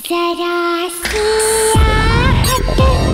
जरा सी आहट होती है।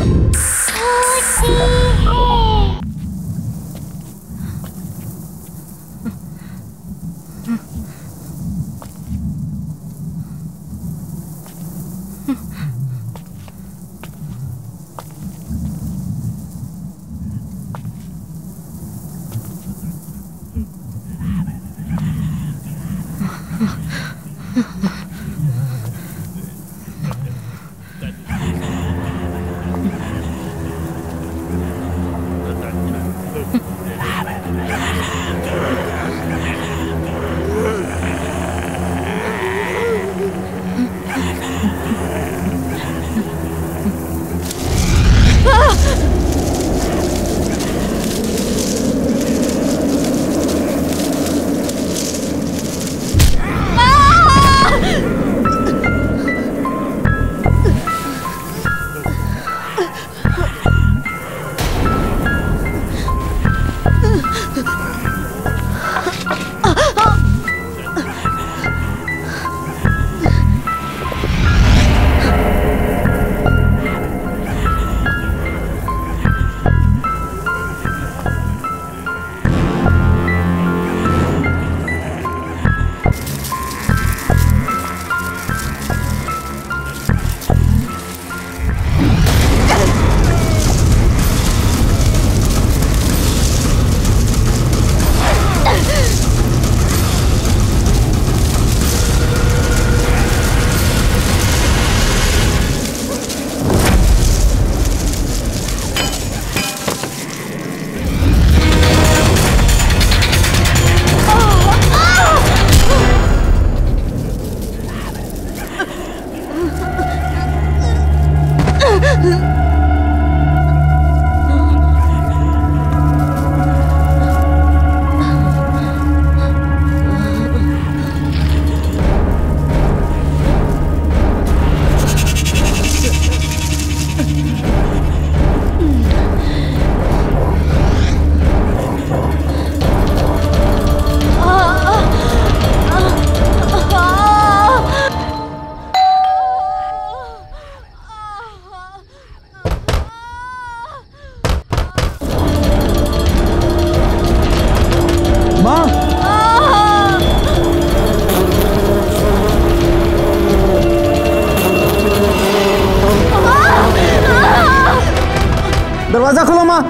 दरवाजा खोलो माँ।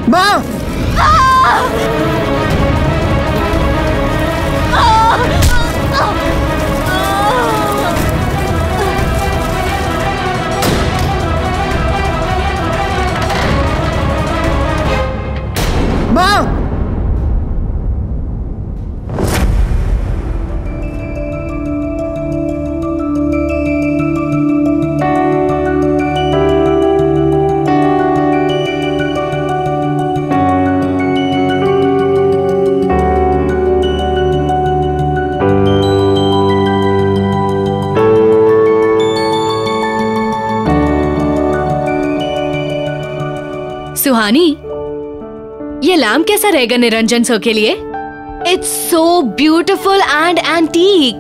माँ माँ सुहानी, ये लैम्प कैसा रहेगा निरंजन सर के लिए? It's so beautiful and antique.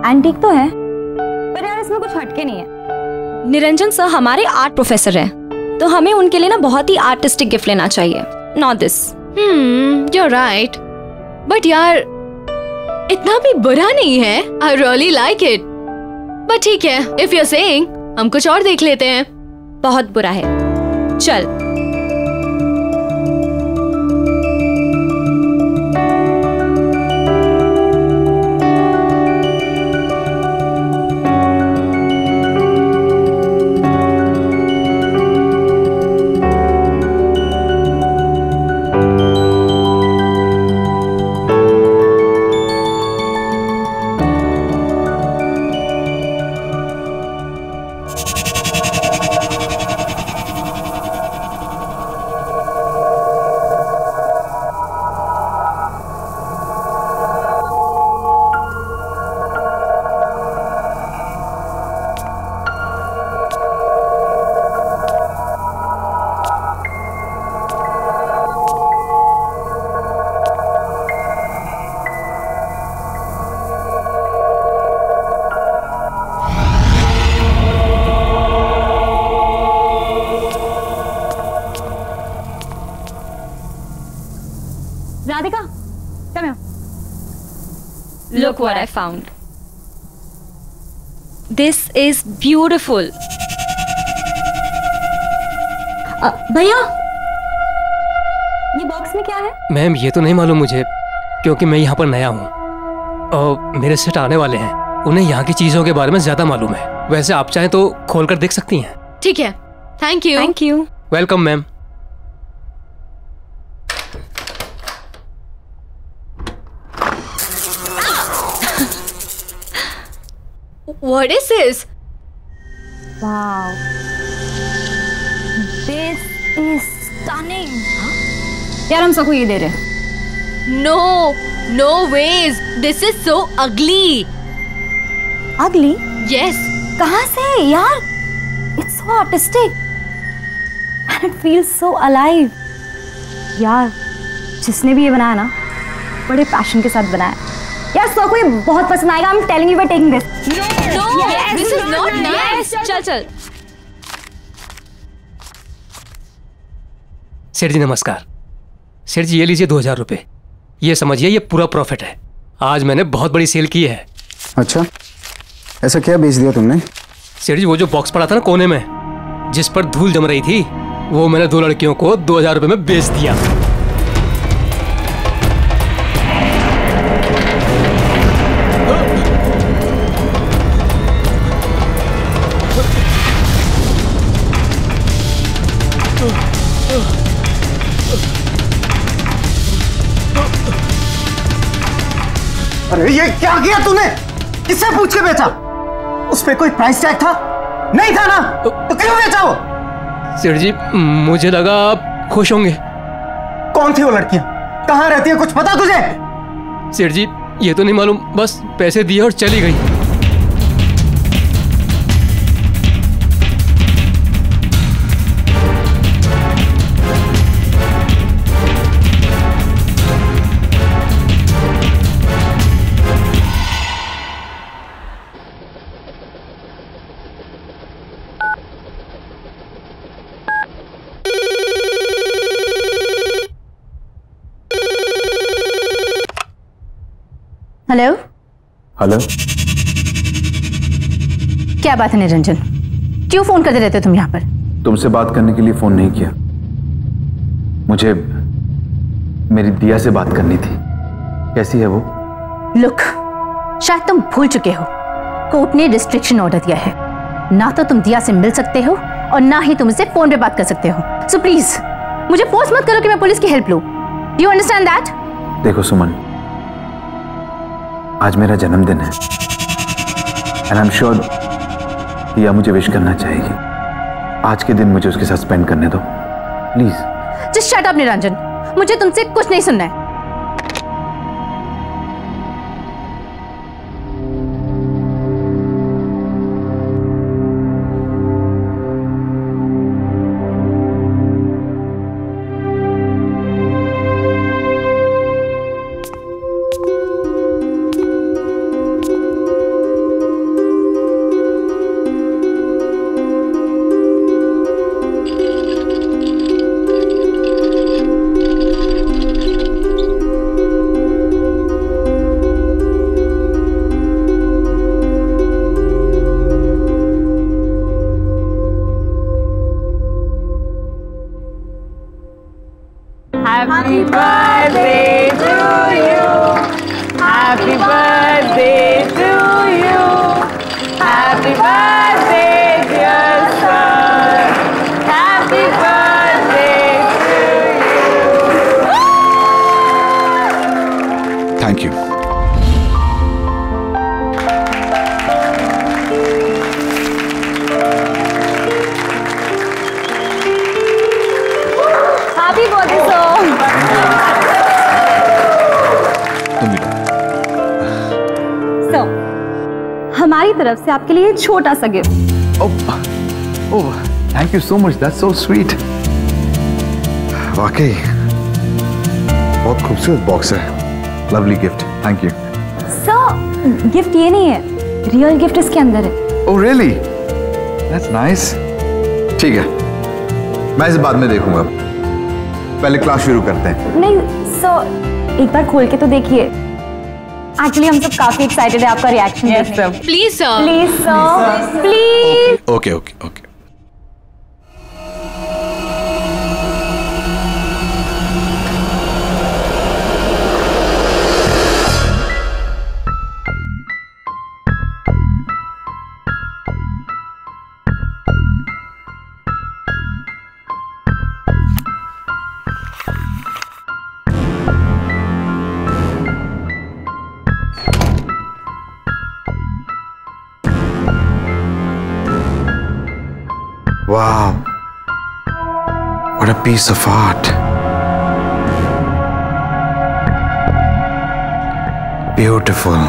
Antique तो है, पर यार इसमें कुछ हटके नहीं है। निरंजन सर हमारे आर्ट प्रोफेसर हैं, तो हमें उनके लिए ना बहुत ही आर्टिस्टिक गिफ्ट लेना चाहिए। Not this. you're right. But यार इतना भी बुरा नहीं है। I really like it. But ठीक है, if you're saying, हम कुछ और देख लेते हैं। बहुत बुरा है। चल। Look what I found. This is beautiful. भैया, ये बॉक्स में क्या है? मैम ये तो नहीं मालूम मुझे, क्योंकि मैं यहाँ पर नया हूँ और मेरे सेट आने वाले हैं। उन्हें यहाँ की चीजों के बारे में ज्यादा मालूम है। वैसे आप चाहें तो खोल कर देख सकती हैं। ठीक है, thank you. Thank you. Welcome ma'am. What is this? Wow. This is stunning. यार हम सबको ये दे रहे हैं। No, no ways. This is so ugly. Ugly? Yes. कहाँ से यार? It's so artistic. And it feels so alive. यार, जिसने भी ये बनाया ना, बड़े पैशन के साथ बनाया। यार सबको ये बहुत पसंद आएगा। I'm telling you we're taking this. No, yes, this is not nice. चल चल। सेठ जी नमस्कार। सेठ जी ये लीजिए 2000 रुपये। ये समझिए ये पूरा प्रॉफिट है। आज मैंने बहुत बड़ी सेल की है। अच्छा, ऐसा क्या बेच दिया तुमने? सेठ जी वो जो बॉक्स पड़ा था ना कोने में, जिस पर धूल जम रही थी, वो मैंने 2 लड़कियों को 2000 रुपये में बेच दिया। अरे ये क्या किया तूने? किससे पूछ के बेचा? उस पे कोई प्राइस टैग था? नहीं था ना? तो क्यों बेचा वो? सेठ जी मुझे लगा आप खुश होंगे। कौन थी वो लड़कियां? कहाँ रहती है? कुछ पता तुझे? सेठ जी ये तो नहीं मालूम, बस पैसे दिए और चली गई। हेलो हेलो, क्या बात है निरंजन? क्यों फोन करते रहते हो तुम यहाँ पर? तुमसे बात करने के लिए फोन नहीं किया, मुझे मेरी दिया से बात करनी थी। कैसी है वो? लुक, शायद तुम भूल चुके हो, कोर्ट ने रिस्ट्रिक्शन ऑर्डर दिया है। ना तो तुम दिया से मिल सकते हो और ना ही तुम इससे फोन पे बात कर सकते हो। सो प्लीज मुझे फोर्स मत करो कि मैं पुलिस की हेल्प लूं। Do you understand that? देखो सुमन, आज मेरा जन्मदिन है एंड आई एम श्योर दिया मुझे विश करना चाहेगी। आज के दिन मुझे उसके साथ स्पेंड करने दो please. Just shut up Niranjan, मुझे तुमसे कुछ नहीं सुनना है। Happy birthday to you. Happy birthday to you. Happy birthday, dear son. Happy birthday to you. Thank you. Happy birthday song. तुम भी लो। So, हमारी तरफ से आपके लिए छोटा सा gift. Oh, thank you so much, that's so sweet. वाकई बहुत खूबसूरत बॉक्स है। Lovely gift, thank you. Sir, gift ये नहीं है, रियल गिफ्ट इसके अंदर है। Oh really? That's nice. ठीक है, मैं इसे बाद में देखूंगा, पहले क्लास शुरू करते हैं। नहीं सर, एक बार खोल के तो देखिए। एक्चुअली हम सब काफी एक्साइटेड है आपका reaction yes sir. Please sir. Please sir, please. Okay okay okay. Wow, what a piece of art. Beautiful.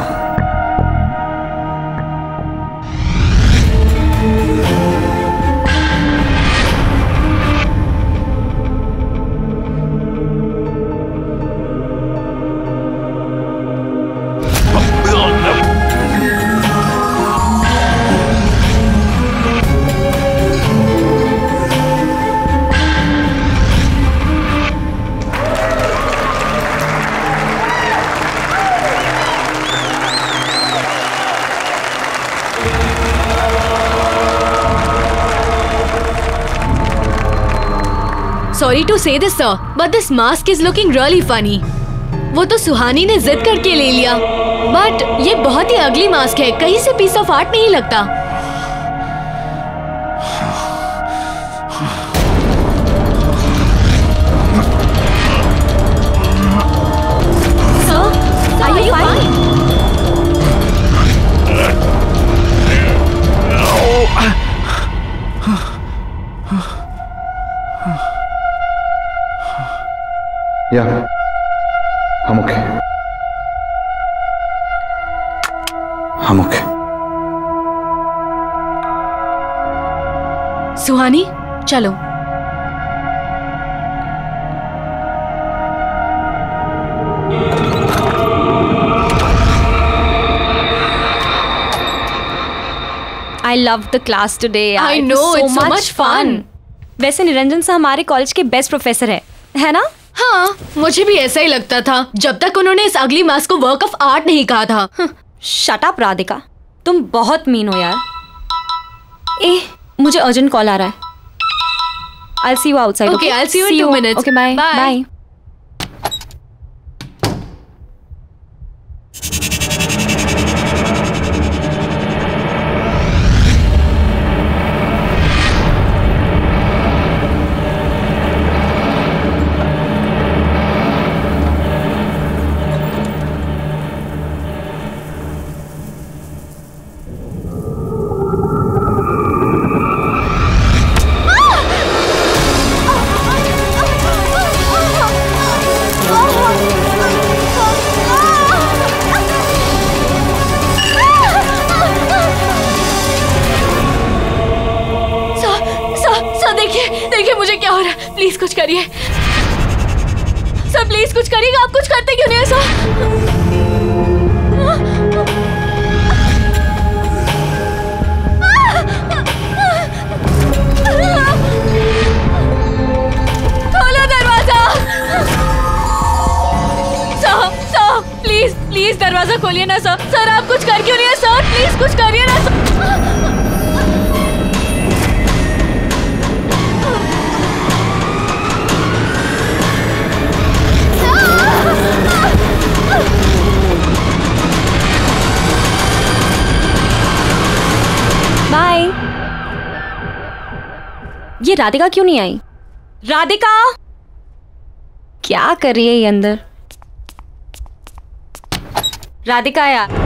Sorry to say this sir, but this mask is looking really funny. वो तो सुहानी ने जिद करके ले लिया, but ये बहुत ही अगली मास्क है, कहीं से पीस ऑफ आर्ट नहीं लगता। Sir, are you fine? Yeah, I'm okay. I'm okay. सुहानी, चलो। I loved the class today. I know, it's so much fun. वैसे निरंजन सर हमारे कॉलेज के बेस्ट प्रोफेसर है ना? हाँ, मुझे भी ऐसा ही लगता था जब तक उन्होंने इस अगली मास्क को वर्क ऑफ आर्ट नहीं कहा था। शट अप राधिका, तुम बहुत मीन हो यार। मुझे अर्जेंट कॉल आ रहा है। I'll see you outside. Okay, I'll see you in 2 minutes. Okay, bye. Bye. देखिए मुझे क्या हो रहा है, प्लीज कुछ करिए सर, प्लीज कुछ करिएगा। आप कुछ करते क्यों नहीं है सर? खोलो दरवाजा सर, प्लीज प्लीज दरवाजा खोलिए ना सर। सर आप कुछ कर क्यों नहीं है सर? प्लीज कुछ करिए ना सर। बाय। ये राधिका क्यों नहीं आई? राधिका क्या कर रही है ये अंदर? राधिका यार,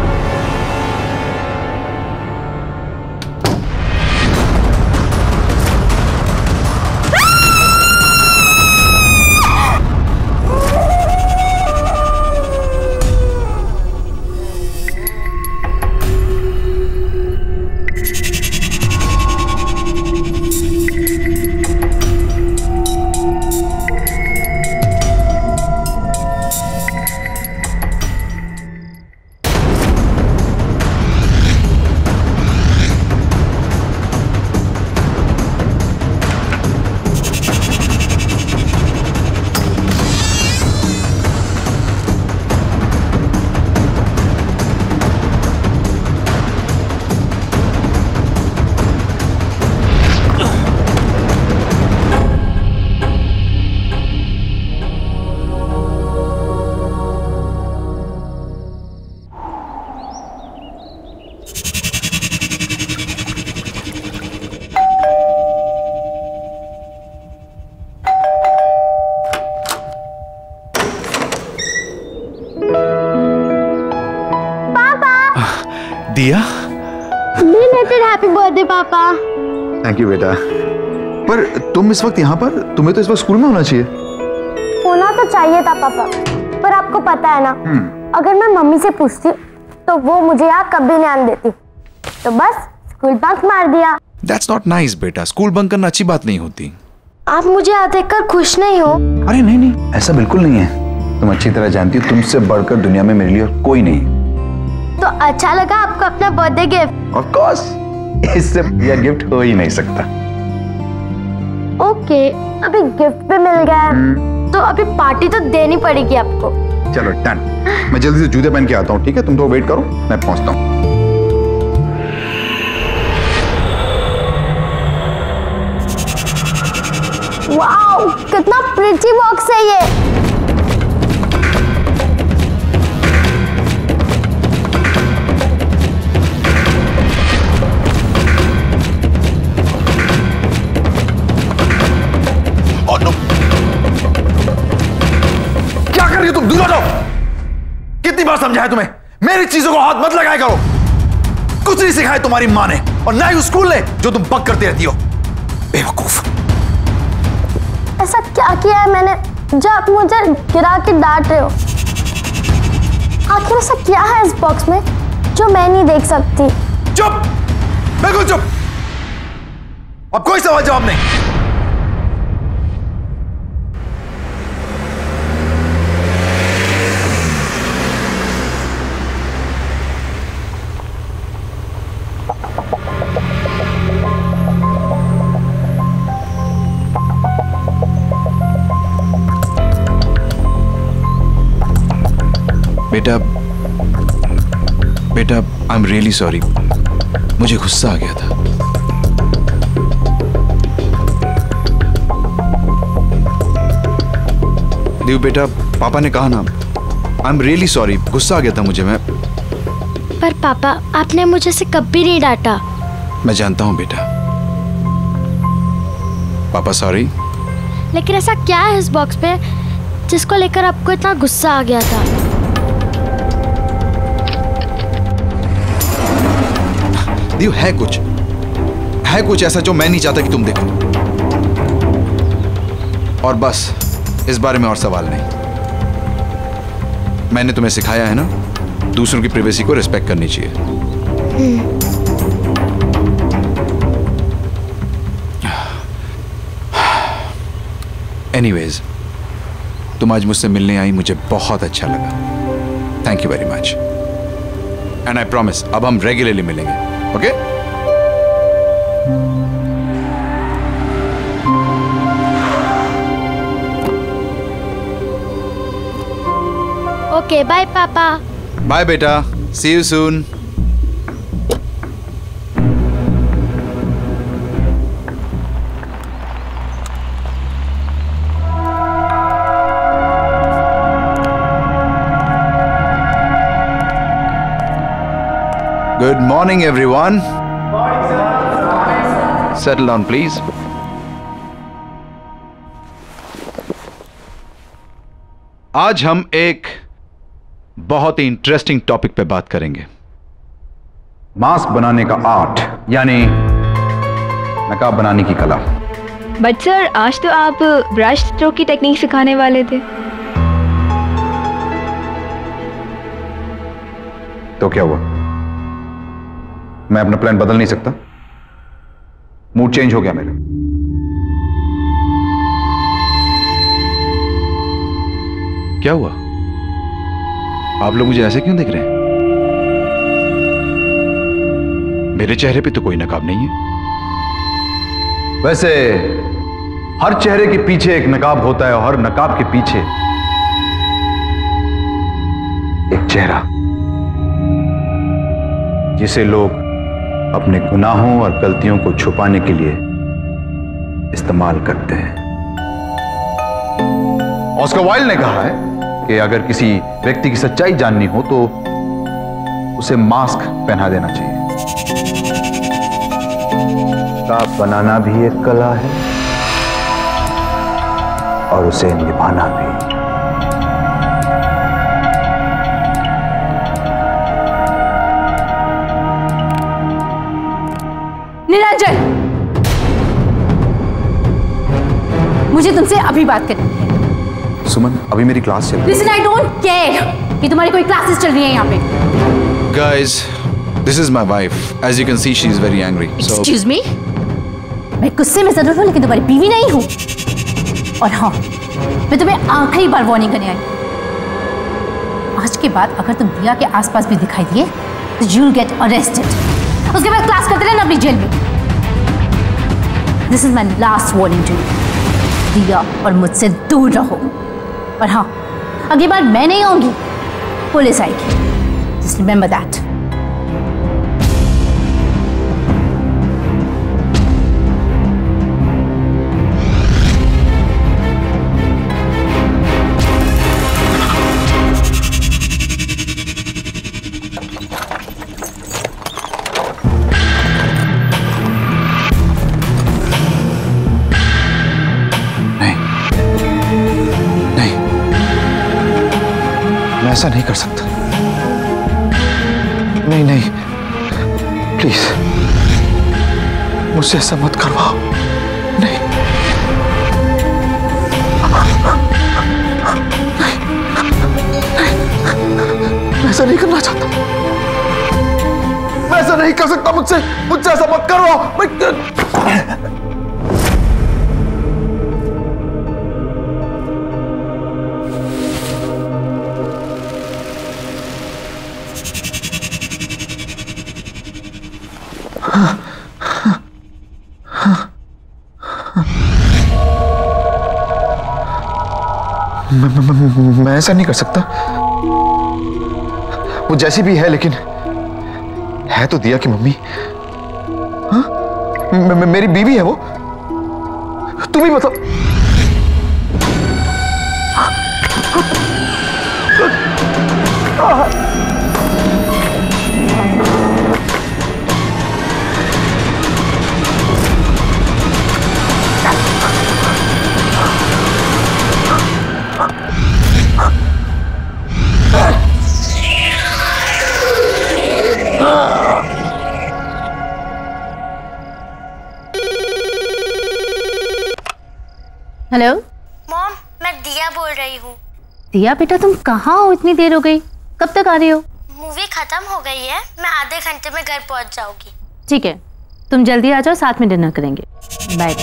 बर्थडे पापा। थैंक यू बेटा। पर तुम इस वक्त यहाँ पर, तुम्हें तो इस वक्त स्कूल में होना चाहिए। होना तो चाहिए था पापा, पर आपको पता है ना, अगर मैं मम्मी से पूछती तो वो मुझे यहाँ कभी नहीं आने देती, तो बस स्कूल बंक मार दिया। That's not nice बेटा, स्कूल बंक करना अच्छी बात नहीं होती। आप मुझे यहाँ देखकर खुश नहीं हो? अरे नहीं नहीं, ऐसा बिल्कुल नहीं है। तुम अच्छी तरह जानती हो तुमसे बढ़कर दुनिया में मेरे लिए और कोई नहीं। तो अच्छा लगा आपको अपना बर्थडे गिफ्ट? ऑफ कोर्स, इससे यह गिफ्ट हो ही नहीं सकता। ओके, अभी गिफ्ट भी मिल गया है, तो अभी पार्टी तो देनी पड़ेगी आपको। चलो डन, मैं जल्दी से जूते पहन के आता हूँ, ठीक है? तुम तो वेट करो, मैं पहुंचता हूँ। वाओ, कितना प्रिटी बॉक्स है ये। क्या कर रही हो तुम? दूर हटो। कितनी बार समझाया तुम्हें, मेरी चीजों को हाथ मत लगाया करो। कुछ नहीं सिखाया तुम्हारी माँ ने और ना ही उस स्कूल ने जो तुम बक करती रहती हो। बेवकूफ। ऐसा क्या किया है मैंने जो आप मुझे गिरा के डांट रहे हो? आखिर ऐसा क्या है इस बॉक्स में जो मैं नहीं देख सकती? चुप, बिल्कुल चुप। अब कोई सवाल जवाब नहीं। बेटा आई एम रियली सॉरी, मुझे गुस्सा आ गया था। देव बेटा, पापा ने कहा ना, आई एम रियली सॉरी, गुस्सा आ गया था मुझे। मैं पर पापा, आपने मुझे से कभी नहीं डांटा। मैं जानता हूं बेटा। पापा सॉरी। लेकिन ऐसा क्या है इस बॉक्स पे जिसको लेकर आपको इतना गुस्सा आ गया था? देव, है कुछ ऐसा जो मैं नहीं चाहता कि तुम देखो। और बस इस बारे में और सवाल नहीं। मैंने तुम्हें सिखाया है ना, दूसरों की प्राइवेसी को रिस्पेक्ट करनी चाहिए। एनीवेज, तुम आज मुझसे मिलने आई, मुझे बहुत अच्छा लगा। Thank you very much. And I promise, अब हम रेगुलरली मिलेंगे। ओके? ओके, बाय पापा। बाय बेटा, see you soon. Good morning, everyone. Settle down, please. आज हम एक बहुत ही इंटरेस्टिंग टॉपिक पे बात करेंगे। मास्क बनाने का आर्ट, यानी नकाब बनाने की कला। बट सर, आज तो आप ब्रश स्ट्रोक की टेक्निक सिखाने वाले थे। तो क्या हुआ? मैं अपना प्लान बदल नहीं सकता? मूड चेंज हो गया मेरा। क्या हुआ? आप लोग मुझे ऐसे क्यों देख रहे हैं? मेरे चेहरे पे तो कोई नकाब नहीं है। वैसे हर चेहरे के पीछे एक नकाब होता है और हर नकाब के पीछे एक चेहरा, जिसे लोग अपने गुनाहों और गलतियों को छुपाने के लिए इस्तेमाल करते हैं। ऑस्कर वाइल्ड ने कहा है कि अगर किसी व्यक्ति की सच्चाई जाननी हो तो उसे मास्क पहना देना चाहिए। नकाब बनाना भी एक कला है और उसे निभाना भी। निरंजन, मुझे तुमसे अभी बात करनी है। सुमन, अभी मेरी क्लास चल रही है। Listen, I don't care कि तुम्हारी कोई क्लासेस चल रही है यहाँ पे। Guys, this is my wife. As you can see, she is very angry. Excuse me? मैं गुस्से में जरूर हूँ लेकिन तुम्हारी बीवी नहीं हूँ। और हाँ, मैं तुम्हें आखिरी बार वार्निंग करने आई। आज के बाद अगर तुम दिया के आसपास भी दिखाई दिए तो you'll get arrested. उसके बाद क्लास करते रहना अपनी जेल में। This is my last warning to you. दिया और मुझसे दूर रहो। और हाँ, अगली बार मैं नहीं आऊंगी, पुलिस आएगी। Just remember that. ऐसा नहीं कर सकता। नहीं नहीं, प्लीज मुझसे ऐसा मत करवाओ। नहीं मैं ऐसा नहीं करना चाहता। मैं ऐसा नहीं कर सकता। मुझसे ऐसा मत करवाओ। मैं ऐसा नहीं कर सकता। वो जैसी भी है लेकिन है तो दिया की मम्मी। हाँ? मेरी बीवी है वो। तुम ही बताओ। हेलो मॉम, मैं दिया बोल रही हूँ। दिया बेटा, तुम कहाँ हो? इतनी देर हो गई, कब तक आ रही हो? मूवी खत्म हो गई है, मैं आधे घंटे में घर पहुँच जाऊंगी। ठीक है, तुम जल्दी आ जाओ, साथ में डिनर करेंगे। बाय।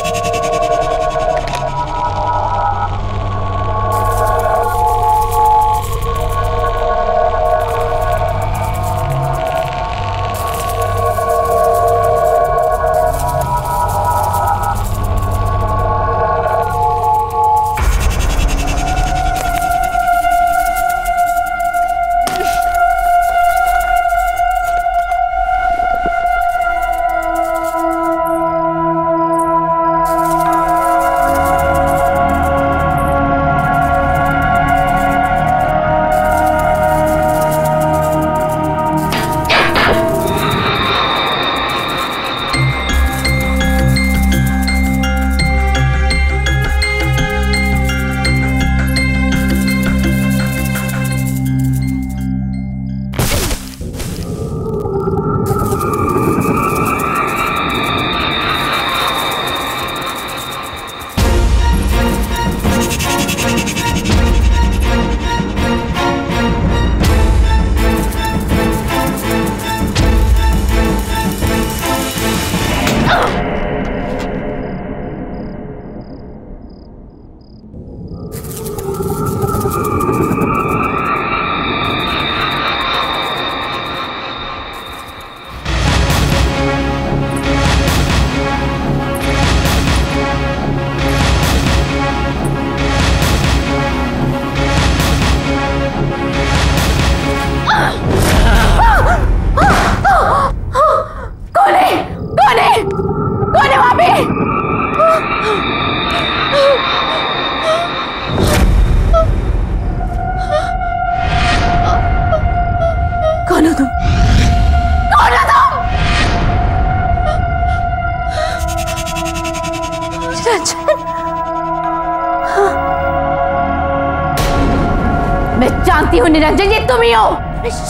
मैं जानती हूँ निरंजन, ये तुम ही हो।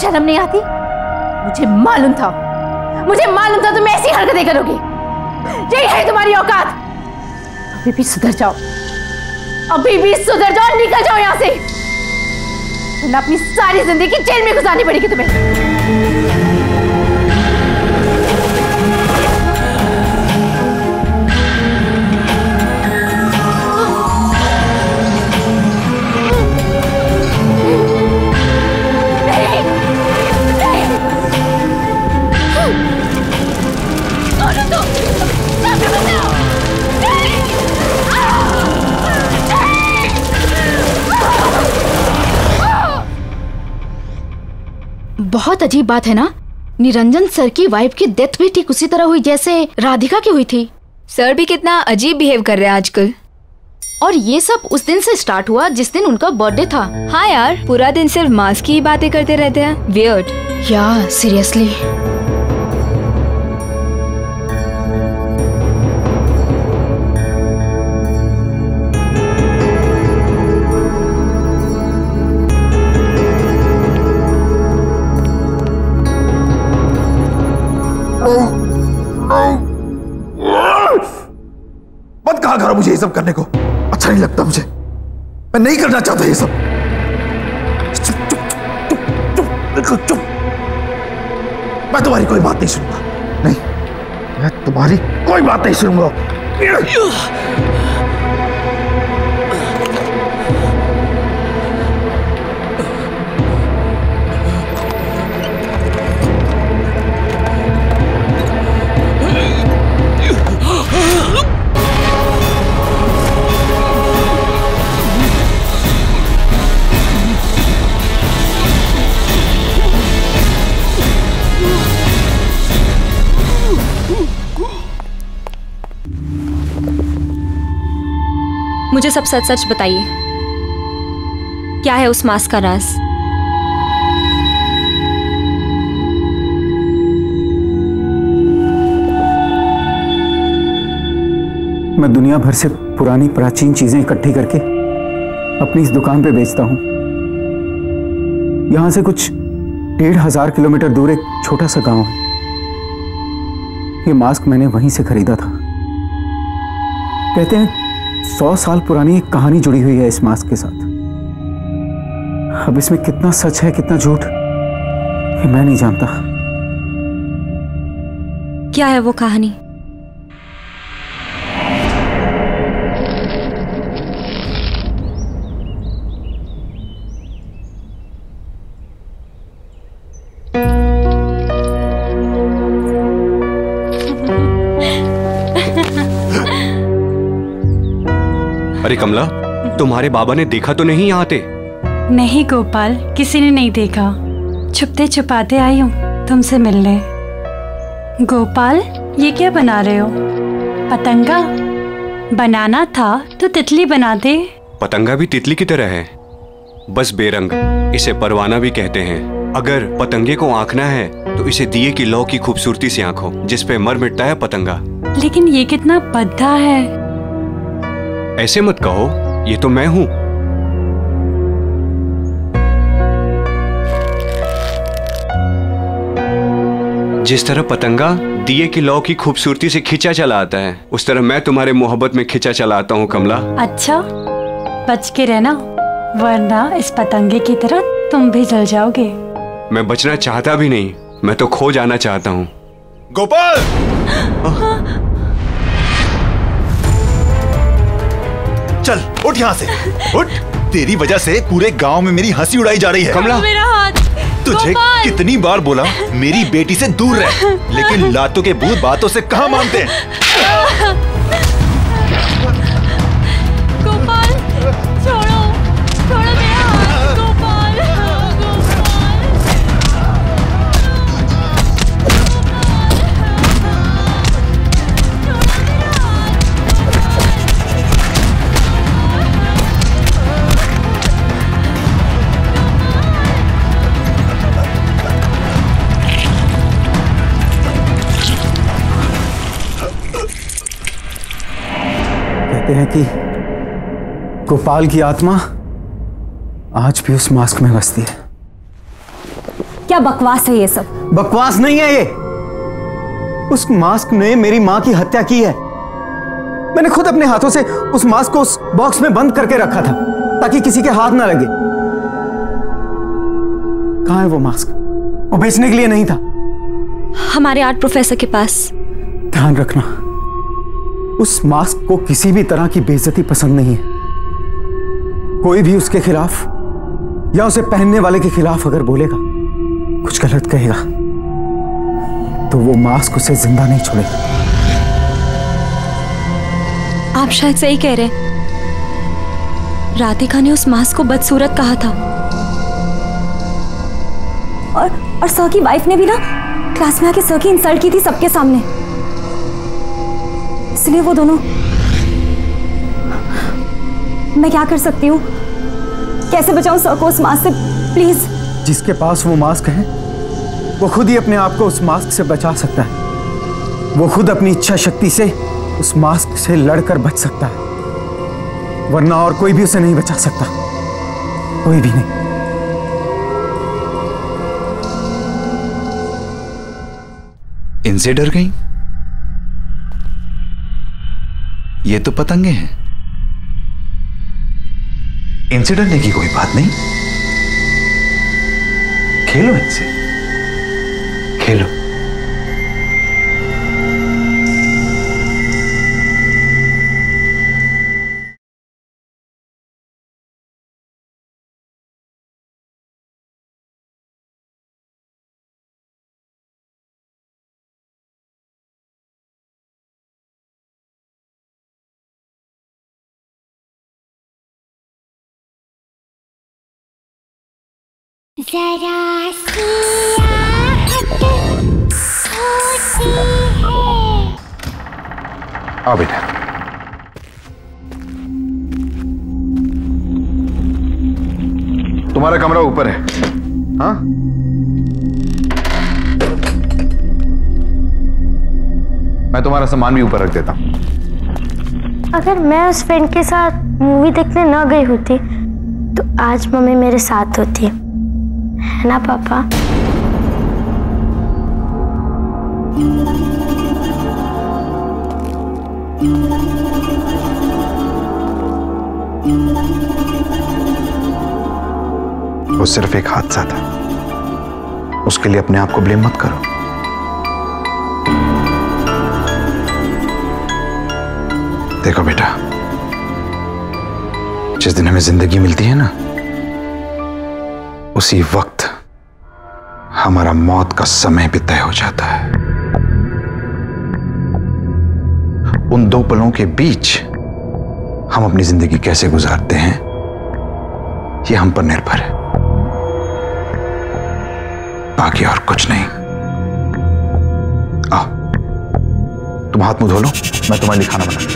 शर्म नहीं आती? मुझे मालूम था तुम ऐसी हरकतें करोगी। यही है तुम्हारी औकात। अभी भी सुधर जाओ, अभी भी सुधर जाओ, निकल जाओ यहां से, वरना अपनी सारी जिंदगी जेल में गुजारनी पड़ेगी तुम्हें। बहुत अजीब बात है ना, निरंजन सर की वाइफ की डेथ भी ठीक उसी तरह हुई जैसे राधिका की हुई थी। सर भी कितना अजीब बिहेव कर रहे हैं आजकल। और ये सब उस दिन से स्टार्ट हुआ जिस दिन उनका बर्थडे था। हाँ यार, पूरा दिन सिर्फ मास्क की ही बातें करते रहते हैं। वियर्ड। या सीरियसली। मत कहा करो मुझे ये सब करने को, अच्छा नहीं लगता मुझे, मैं नहीं करना चाहता ये सब। चुप चुप चुप चुप बिल्कुल चुप। मैं तुम्हारी कोई बात नहीं सुनूंगा, नहीं, मैं तुम्हारी कोई बात नहीं सुनूंगा। मुझे सब सच सच बताइए, क्या है उस मास्क का राज? मैं दुनिया भर से पुरानी प्राचीन चीजें इकट्ठी करके अपनी इस दुकान पे बेचता हूं। यहां से कुछ 1500 किलोमीटर दूर एक छोटा सा गांव है। ये मास्क मैंने वहीं से खरीदा था। कहते हैं 100 साल पुरानी एक कहानी जुड़ी हुई है इस मास्क के साथ। अब इसमें कितना सच है कितना झूठ ये मैं नहीं जानता। क्या है वो कहानी? अरे कमला, तुम्हारे बाबा ने देखा तो नहीं यहाँ आते? नहीं गोपाल, किसी ने नहीं देखा। छुपते छुपाते आई हूँ तुमसे मिलने। गोपाल, ये क्या बना रहे हो? पतंगा? बनाना था तो तितली बना दे। पतंगा भी तितली की तरह है, बस बेरंग। इसे परवाना भी कहते हैं। अगर पतंगे को आंकना है तो इसे दिए की लौ की खूबसूरती से आंखो, जिस पे मर मिटता है पतंगा। लेकिन ये कितना भद्दा है। ऐसे मत कहो, ये तो मैं हूं। जिस तरह पतंगा दिए की लौ की खूबसूरती से खिंचा चला आता है, उस तरह मैं तुम्हारे मोहब्बत में खिंचा चला आता हूं कमला। अच्छा, बच के रहना, वरना इस पतंगे की तरह तुम भी जल जाओगे। मैं बचना चाहता भी नहीं, मैं तो खो जाना चाहता हूं। गोपाल! चल उठ यहाँ से, उठ। तेरी वजह से पूरे गांव में मेरी हंसी उड़ाई जा रही है। कमला, मेरा हाथ। तुझे कितनी बार बोला मेरी बेटी से दूर रह, लेकिन लातों के भूत बातों से कहाँ मानते हैं। गोपाल, छोड़ो, छोड़ो मेरा हाथ। गोपाल, कहते हैं कि गोपाल की आत्मा आज भी उस मास्क में बसती है। क्या बकवास है ये सब? बकवास नहीं है ये, उस मास्क ने मेरी मां की हत्या की है। मैंने खुद अपने हाथों से उस मास्क को उस बॉक्स में बंद करके रखा था ताकि किसी के हाथ ना लगे। कहां है वो मास्क? वो बेचने के लिए नहीं था। हमारे आर्ट प्रोफेसर के पास। ध्यान रखना, उस मास्क को किसी भी तरह की बेइज्जती पसंद नहीं है। कोई भी उसके खिलाफ या उसे पहनने वाले के खिलाफ अगर बोलेगा, कुछ गलत कहेगा, तो वो मास्क उसे जिंदा नहीं छोड़ेगा। आप शायद सही कह रहे हैं। राधिका ने उस मास्क को बदसूरत कहा था। और सर की वाइफ ने भी ना क्लास में आके सर की इंसल्ट की थी सबके सामने। इसलिए वो दोनों। मैं क्या कर सकती हूँ? कैसे बचाऊं सर को उस मास्क से? प्लीज। जिसके पास वो मास्क है वो खुद ही अपने आप को उस मास्क से बचा सकता है। वो खुद अपनी इच्छा शक्ति से उस मास्क से लड़कर बच सकता है, वरना और कोई भी उसे नहीं बचा सकता। कोई भी नहीं। इनसे डर गई? ये तो पतंगे हैं। इनसे डरने की कोई बात नहीं। खेलो इनसे, खेलो। जरा सी आहट होती है। आओ बेटा। तुम्हारा कमरा ऊपर है। हाँ, मैं तुम्हारा सामान भी ऊपर रख देता हूं। अगर मैं उस फ्रेंड के साथ मूवी देखने न गई होती तो आज मम्मी मेरे साथ होती, है ना पापा? वो सिर्फ एक हादसा था, उसके लिए अपने आप को ब्लेम मत करो। देखो बेटा, जिस दिन हमें जिंदगी मिलती है ना, उसी वक्त हमारा मौत का समय भी तय हो जाता है। उन दो पलों के बीच हम अपनी जिंदगी कैसे गुजारते हैं, ये हम पर निर्भर है, बाकी और कुछ नहीं। आओ, तुम हाथ मुंह धो लो, मैं तुम्हारे लिए खाना बनाऊं।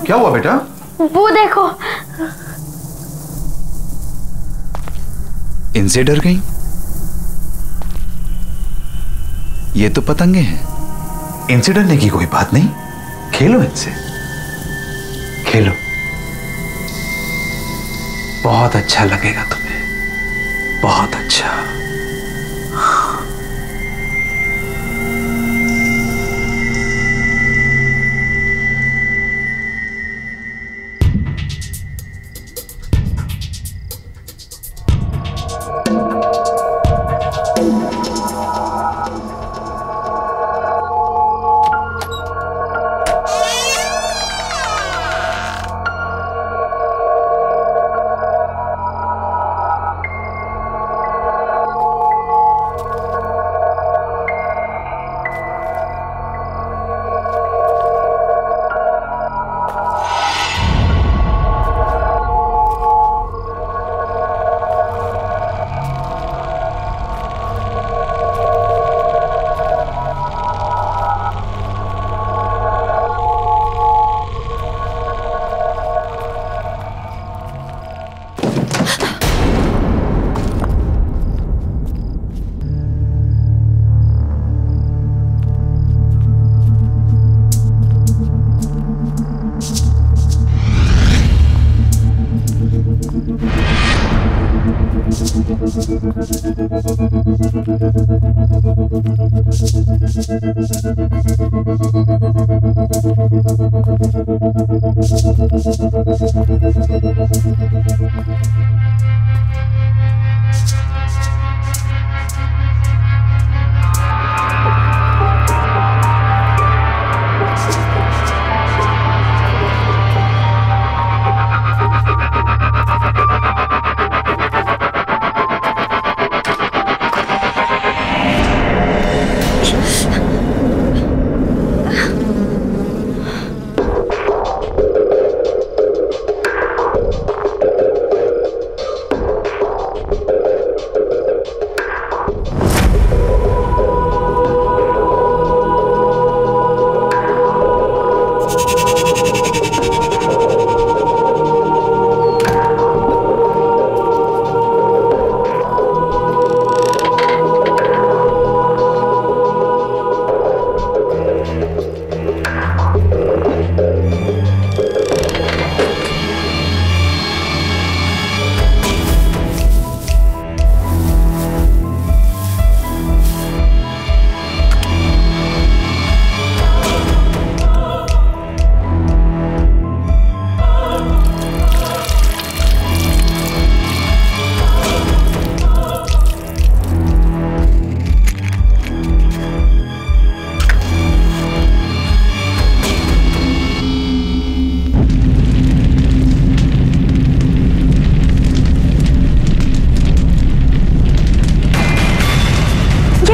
क्या हुआ बेटा? वो देखो। इनसे डर गई? ये तो पतंगे हैं। इनसे डरने की कोई बात नहीं। खेलो इनसे, खेलो। बहुत अच्छा लगेगा तुम्हें, बहुत अच्छा।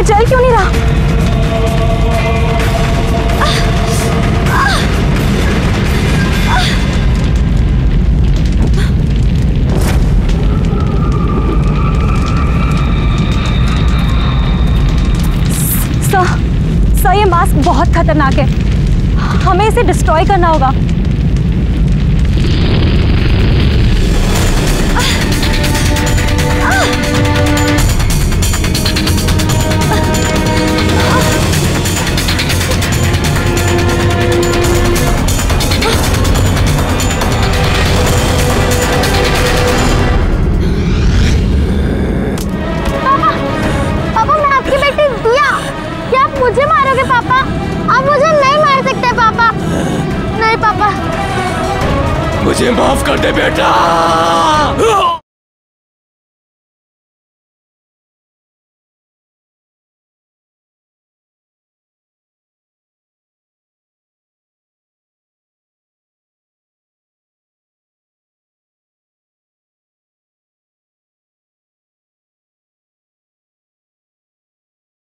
चल क्यों नहीं रहा? सर, ये मास्क बहुत खतरनाक है, हमें इसे डिस्ट्रॉय करना होगा। मुझे मारोगे पापा? आप मुझे नहीं मार सकते पापा। नहीं पापा, मुझे माफ कर दे बेटा।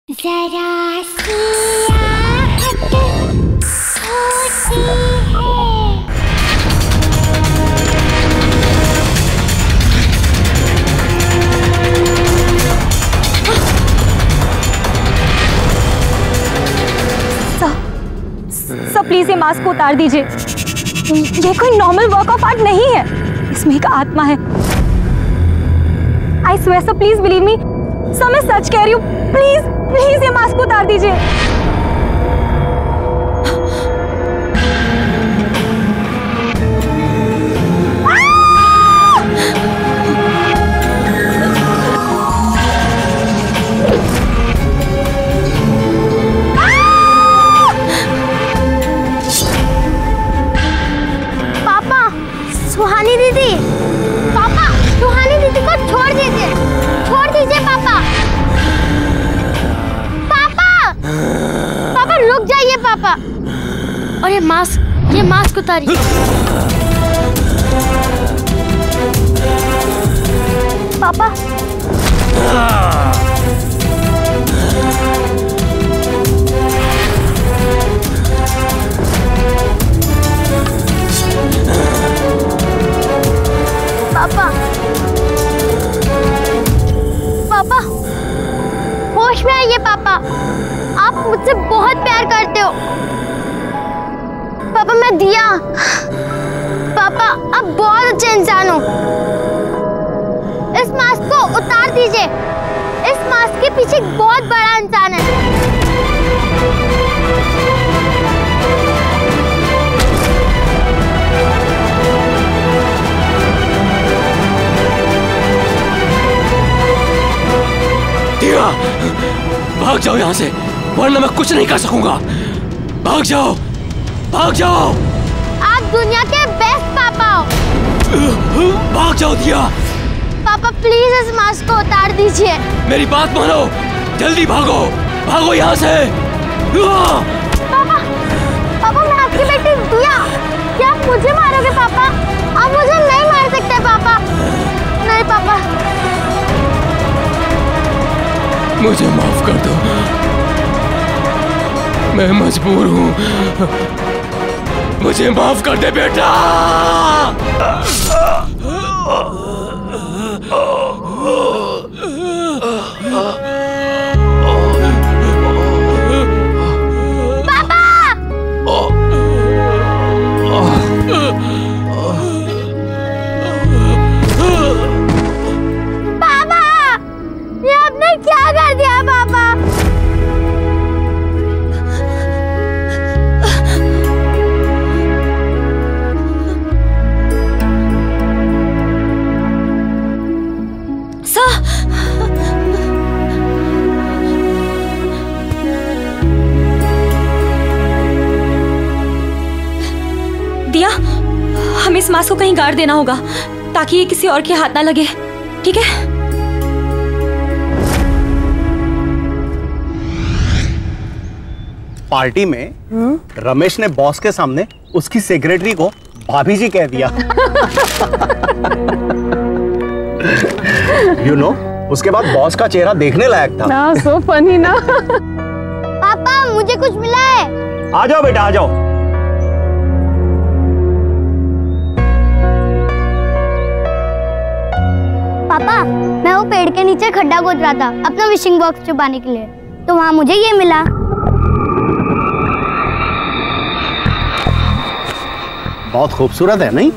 जरा सी आहट होती है। सर प्लीज ये मास्क को उतार दीजिए। ये कोई नॉर्मल वर्क ऑफ आर्ट नहीं है, इसमें एक आत्मा है। I swear sir, please believe me sir, मैं सच कह रही हूँ। प्लीज प्लीज ये मास्क उतार दीजिए। पापा, सुहानी दीदी, पापा सुहानी दीदी को छोड़ दीजिए, छोड़ दीजिए पापा। पापा रुक जाइए पापा। और ये मास्क उतारिए। पापा पापा पापा होश में आइए पापा, आप मुझसे बहुत प्यार करते हो। पापा मैं दिया, पापा आप बहुत अच्छे इंसान हो। इस मास्क को उतार दीजिए, इस मास्क के पीछे एक बहुत बड़ा इंसान है। यहाँ से, वरना मैं कुछ नहीं कर सकूंगा। भाग जाओ, भाग जाओ। आप दुनिया के बेस्ट पापा हो। भाग जाओ दिया। पापा प्लीज इस मास्क को उतार दीजिए। मेरी बात मानो, जल्दी भागो, भागो यहाँ से। पापा, पापा मैं आपकी बेटी दिया। क्या आप मुझे मारोगे पापा? आप मुझे नहीं मार सकते पापा। नहीं पापा। मुझे माफ कर दो, मैं मजबूर हूँ। मुझे माफ कर दे बेटा। पापा, ये आपने क्या कर दिया पापा? दिया, हमें इस मास्क को कहीं गाड़ देना होगा ताकि ये किसी और के हाथ ना लगे, ठीक है? पार्टी में रमेश ने बॉस के सामने उसकी सेक्रेटरी को भाभी जी कह दिया। You know, उसके बाद बॉस का चेहरा देखने लायक था। ना सो फनी ना। पापा मुझे कुछ मिला है। आ जाओ बेटा, आ जाओ। पापा मैं वो पेड़ के नीचे खड्डा खोद रहा था अपना विशिंग बॉक्स छुपाने के लिए, तो वहाँ मुझे ये मिला। बहुत खूबसूरत है नहीं?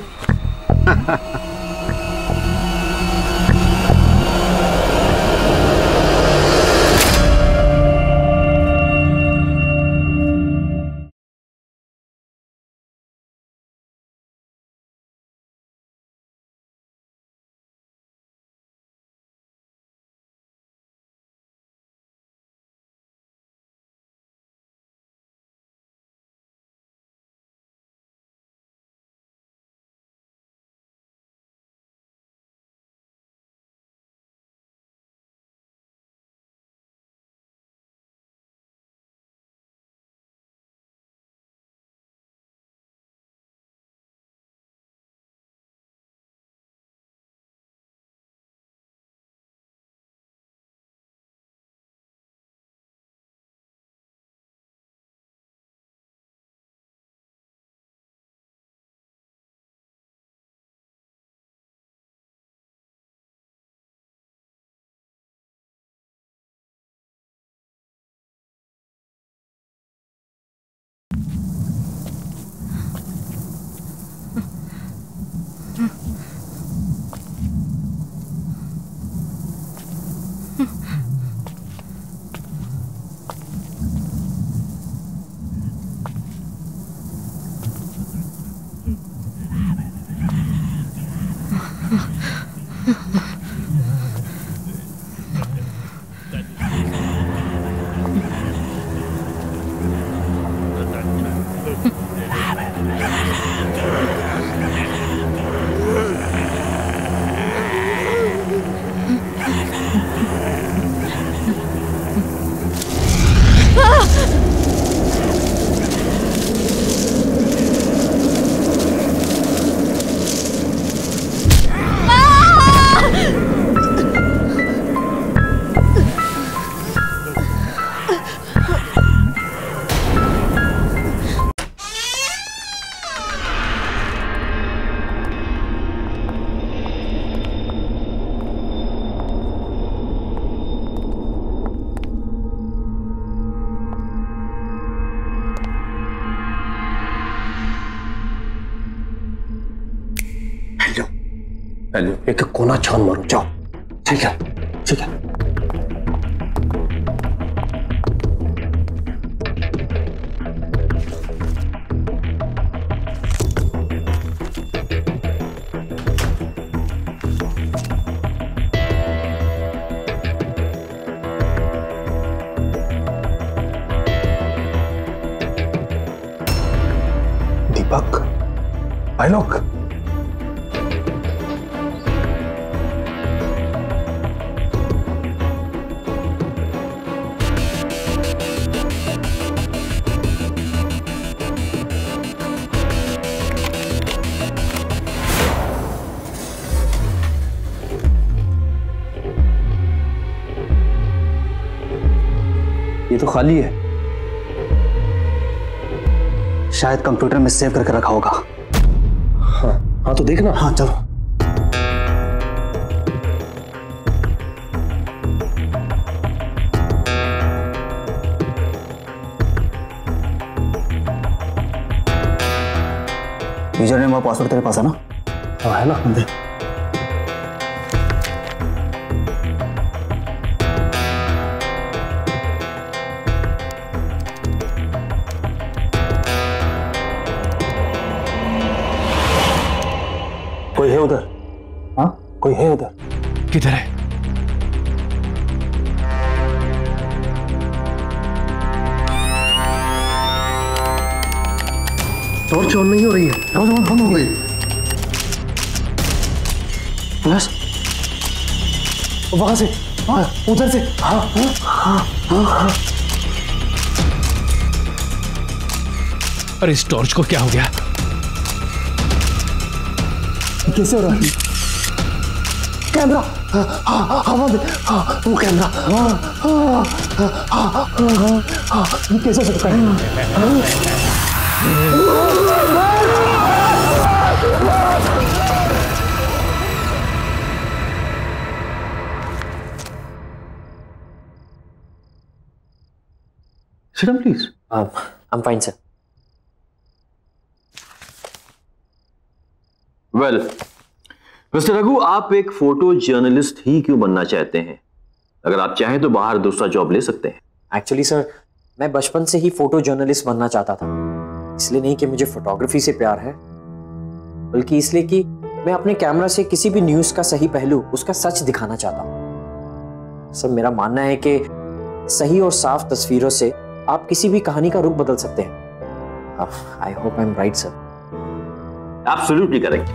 हेलो, एक कोना छान मारो, जाओ। ठीक है, ठीक है। भाई लोग, ये तो खाली है, शायद कंप्यूटर में सेव करके रखा होगा। हाँ तो देखना। हाँ चलो। यूजर नेम और पासवर्ड तेरे पास है ना? हाँ है ना। दे। कोई है उधर? हाँ कोई है उधर? किधर है? टॉर्च ऑन नहीं हो रही है। टॉर्च ऑन बंद हो गई। प्लस वहां से, हाँ उधर से। हाँ हाँ हाँ हाँ हाँ। अरे इस टॉर्च को क्या हो गया? कैसे हो रहा है? कैमरा। हवा में। वो कैमरा। ये कैसे हो सकता है? Sit down, please. I'm fine, sir. Well mister Raghu, आप एक फोटो जर्नलिस्ट ही क्यों बनना चाहते हैं? अगर आप चाहें तो बाहर दूसरा जॉब ले सकते हैं। एक्चुअली सर, मैं बचपन से ही फोटो जर्नलिस्ट बनना चाहता था। इसलिए नहीं कि मुझे फोटोग्राफी से प्यार है, बल्कि इसलिए कि मैं अपने कैमरा से किसी भी न्यूज का सही पहलू, उसका सच दिखाना चाहता हूँ। सर मेरा मानना है कि सही और साफ तस्वीरों से आप किसी भी कहानी का रुख बदल सकते हैं। I hope I am right sir. Absolutely correct,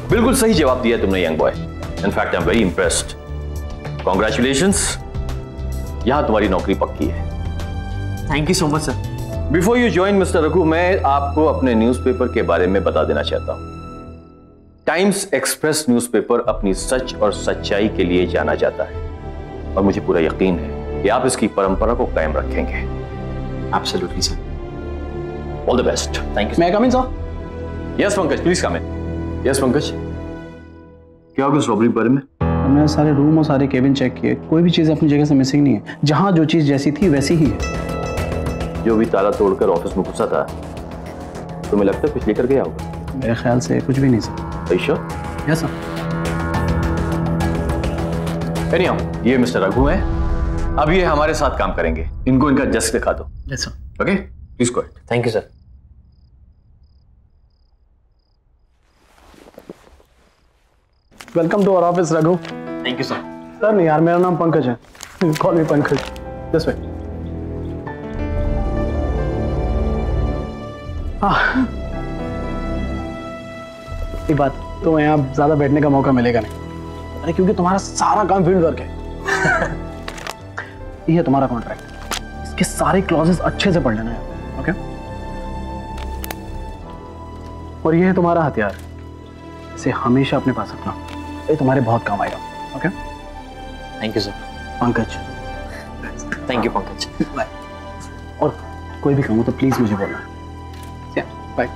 बिल्कुल सही जवाब दिया तुमने young boy. In fact I am very impressed. Congratulations, यहां तुम्हारी नौकरी पक्की है। Thank you so much sir. Before you join mister Raghu, मैं आपको अपने न्यूज़पेपर के बारे में बता देना चाहता हूं। टाइम्स एक्सप्रेस न्यूज़पेपर अपनी सच और सच्चाई के लिए जाना जाता है, और मुझे पूरा यकीन है कि आप इसकी परंपरा को कायम रखेंगे। Absolutely sir. All the best. Thank you. May come in sir? Yes Pankaj, please come in. Yes Pankaj, क्या होगा इस रॉबरी के बारे में? हमने सारे रूम और सारे केबिन चेक किए, कोई भी चीज अपनी जगह से मिसिंग नहीं है। जहां जो चीज जैसी थी वैसी ही है। जो भी ताला तोड़कर ऑफिस में घुसा था, तुम्हें लगता है कुछ लेकर गया होगा? मेरे ख्याल से कुछ भी नहीं sir. Sure? Yes sir. Anyhow, ये मिस्टर रघु हैं, अब ये हमारे साथ काम करेंगे। इनको इनका डेस्क दिखा दो। Yes sir. Okay, please go ahead. Thank you sir. Welcome to our office Raghu. Thank you sir. Sir नहीं यार, मेरा नाम पंकज है। Call me Pankaj. This way. ये बात तो यहाँ ज्यादा बैठने का मौका मिलेगा नहीं। अरे क्योंकि तुम्हारा सारा काम फील्ड वर्क है। ये है तुम्हारा कॉन्ट्रैक्ट, इसके सारे क्लॉजेस अच्छे से पढ़ लेना है। ओके? और ये है तुम्हारा हथियार, इसे हमेशा अपने पास रखना, ये तुम्हारे बहुत काम आएगा। Okay? Thank you sir. Pankaj. Thank you Pankaj. Bye. और कोई भी काम हो तो प्लीज मुझे बोलना। बाय।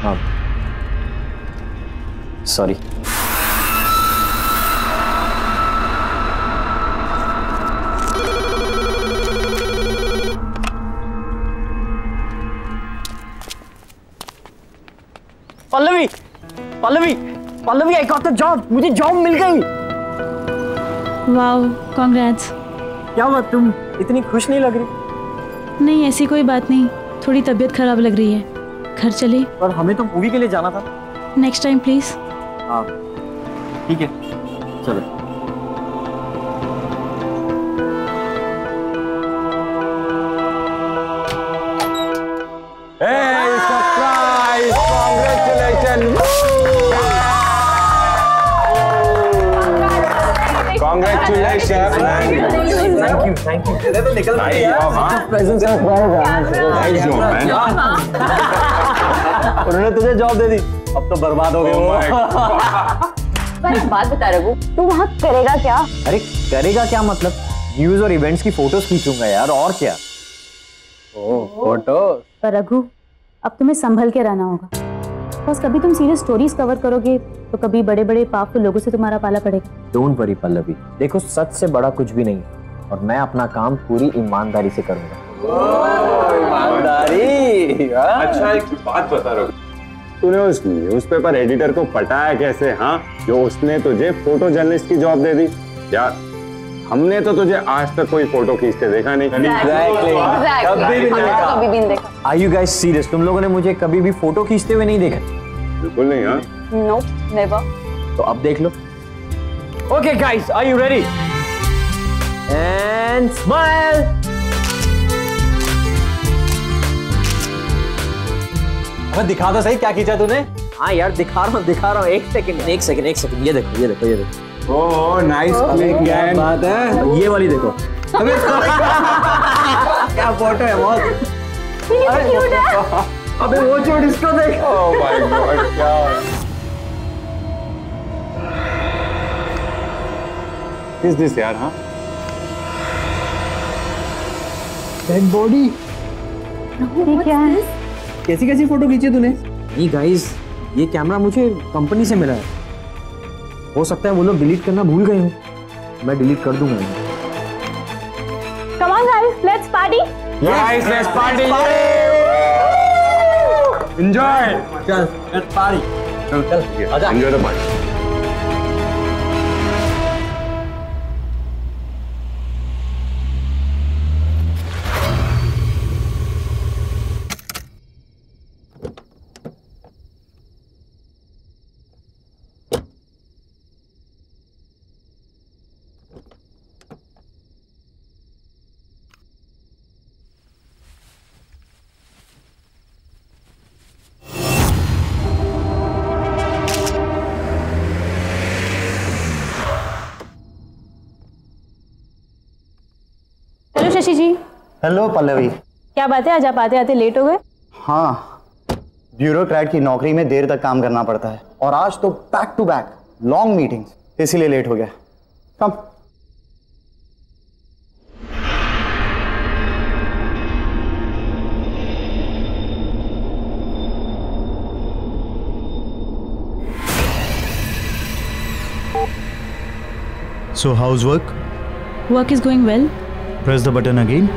हाँ sorry. Pallavi, Pallavi, Pallavi, I got the job. मुझे जॉब मिल गई। Wow, congrats. क्या हुआ, तुम इतनी खुश नहीं लग रही? नहीं ऐसी कोई बात नहीं, थोड़ी तबीयत खराब लग रही है। घर चले? पर हमें तो मूवी के लिए जाना था। Next time please. हाँ ठीक है, चलो। Hey, surprise! Congratulations! Congratulations! Thank you. निकल Presents are nice job, man. उन्होंने तुझे जॉब दे दी, अब तो बर्बाद हो गए वो। पर एक बात बता रघु, तू वहाँ करेगा क्या? अरे करेगा क्या मतलब? न्यूज और इवेंट्स की फोटोज खींचूंगा यार, और क्या? फोटो? पर रघु, अब तुम्हें संभल के रहना होगा। बस कभी तुम सीरियस स्टोरीज कवर करोगे तो कभी बड़े बड़े पावरफुल लोगों से तुम्हारा पाला पड़ेगा। डोंट वरी पल्लवी, देखो सच से बड़ा कुछ भी नहीं और मैं अपना काम पूरी ईमानदारी से करूंगा। ईमानदारी? अच्छा एक बात बता रहा हूँ, तूने उस न्यूज़पेपर एडिटर को पटाया कैसे? हाँ, जो उसने तुझे फोटो जर्नलिस्ट की जॉब दे दी यार। हमने तो तुझे आज तक कोई फोटो खींचते देखा नहीं। कभी भी नहीं देखा। Are you guys serious? तुम लोगों ने मुझे कभी भी फोटो खींचते हुए नहीं देखा? बिल्कुल नहीं। हाँ, नो नेवर। तो अब देख लो। Okay guys, are you ready? And smile. अब दिखा दो सही क्या खींचा तूने? हाँ यार दिखा रहा हूँ। एक सेकंड। ये देखो। Oh nice click gang. बात है, ये वाली देखो। अबे क्या फोटो है बहुत। अबे वो चोट इसको देख। ओह माय गॉड, क्या इज दिस यार? हाँ, डेड बॉडी। क्या है? कैसी फोटो खींची तूने? नहीं गाइस, ये कैमरा मुझे कंपनी से मिला है। हो सकता है वो लोग डिलीट करना भूल गए हो, मैं डिलीट कर दूंगा। Come on guys, let's party. Guys, let's party. Enjoy. चल, let's party. चल, आजा। Enjoy the party. Hello Shashi ji. Hello Pallavi. क्या बात है, आज आप आते आते लेट हो गए? हाँ, ब्यूरोक्रेट की नौकरी में देर तक काम करना पड़ता है और आज तो back to back long meetings, इसीलिए लेट हो गया। कम। So how's work? Work is going well. Press the button again.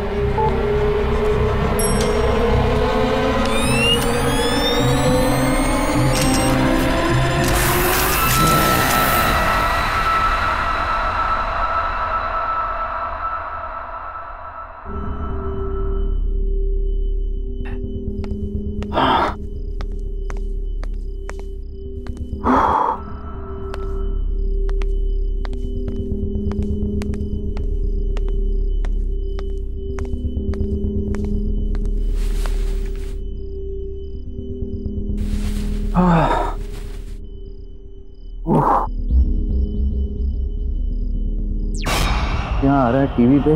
क्या आ रहा है टीवी पे?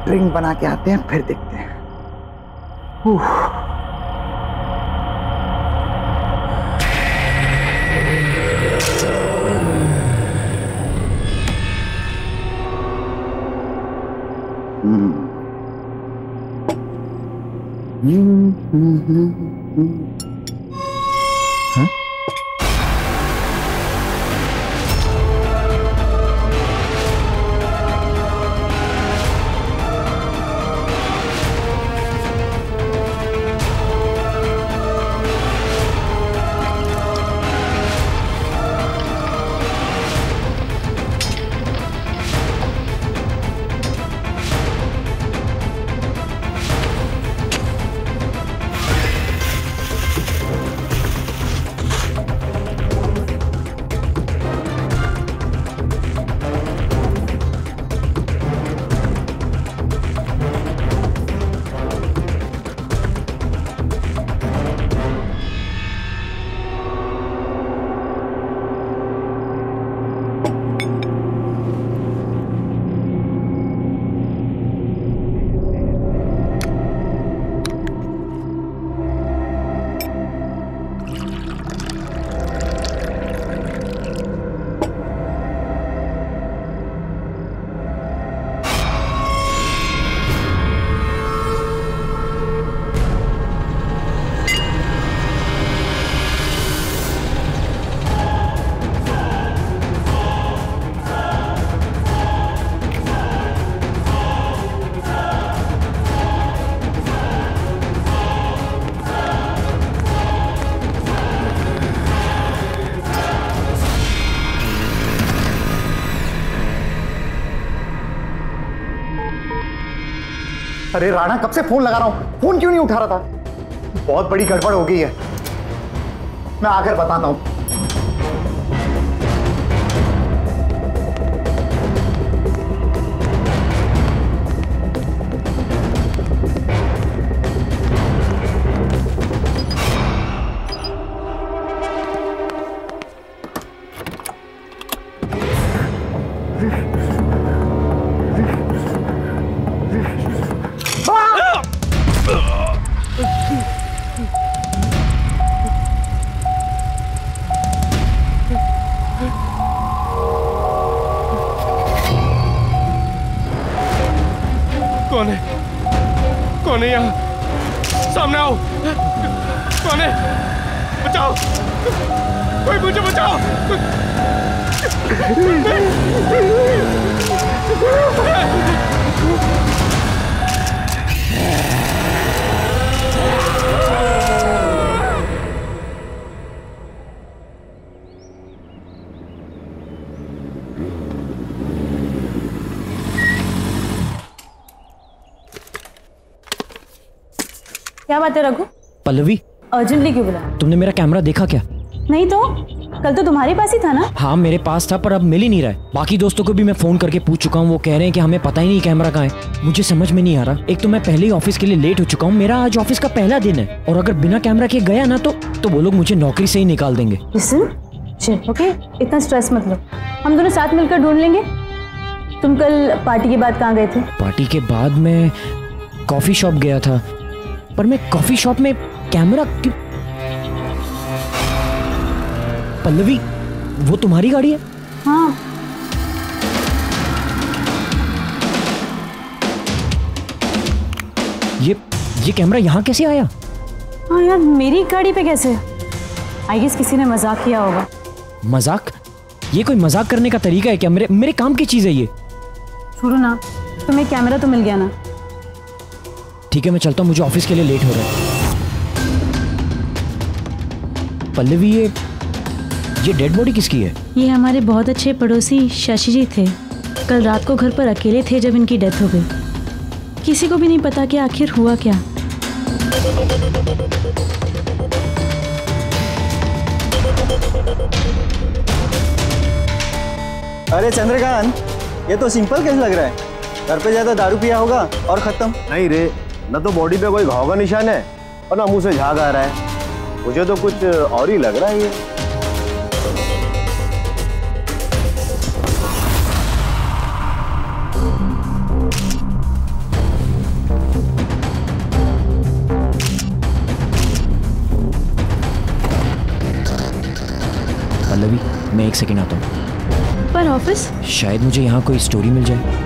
ड्रिंक बना के आते हैं फिर देखते हैं। हाँ? अरे राणा, कब से फोन लगा रहा हूं, फोन क्यों नहीं उठा रहा था? बहुत बड़ी गड़बड़ हो गई है, मैं आकर बताता हूं। कौन है यहाँ? सामने आओ। कौन है? बचाओ, कोई मुझे बचाओ। क्या बात है रघु? पल्लवी, अर्जेंटली क्यों बुला? तुमने मेरा कैमरा देखा क्या? नहीं तो कल तो तुम्हारे पास ही था ना? हाँ मेरे पास था, पर अब मिल ही नहीं रहा है। बाकी दोस्तों को भी मैं फोन करके पूछ चुका हूँ, वो कह रहे हैं कि हमें पता ही नहीं कैमरा कहाँ है। मुझे समझ में नहीं आ रहा। एक तो मैं पहले ही ऑफिस के लिए लेट हो चुका हूँ, मेरा आज ऑफिस का पहला दिन है, और अगर बिना कैमरा के गया ना तो वो लोग मुझे नौकरी से ही निकाल देंगे। ओके, इतना स्ट्रेस मत लो, हम दोनों साथ मिलकर ढूंढ लेंगे। तुम कल पार्टी के बाद कहाँ गए थे? पार्टी के बाद मैं कॉफी शॉप गया था, पर मैं कॉफी शॉप में कैमरा क्यों? पल्लवी, वो तुम्हारी गाड़ी है? हाँ। ये कैमरा यहाँ कैसे आया? हाँ यार, मेरी गाड़ी पे कैसे? आई गेस किसी ने मजाक किया होगा। मजाक? ये कोई मजाक करने का तरीका है क्या? मेरे काम की चीज है ये। छोड़ो ना, तुम्हें कैमरा तो मिल गया ना? ठीक है, मैं चलता हूँ, मुझे ऑफिस के लिए लेट हो रहा है। पल्लवी, ये डेड बॉडी किसकी है? ये हमारे बहुत अच्छे पड़ोसी शशि जी थे। कल रात को घर पर अकेले थे जब इनकी डेथ हो गई। किसी को भी नहीं पता कि आखिर हुआ क्या। अरे चंद्रकांत, ये तो सिंपल केस लग रहा है। घर पे ज्यादा दारू पिया होगा और खत्म। नहीं रे, न तो बॉडी पे कोई घाव का निशान है और ना मुंह से झाग आ रहा है। मुझे तो कुछ और ही लग रहा है ये। पल्लवी, मैं 1 सेकंड आता हूँ। पर ऑफिस? शायद मुझे यहाँ कोई स्टोरी मिल जाए।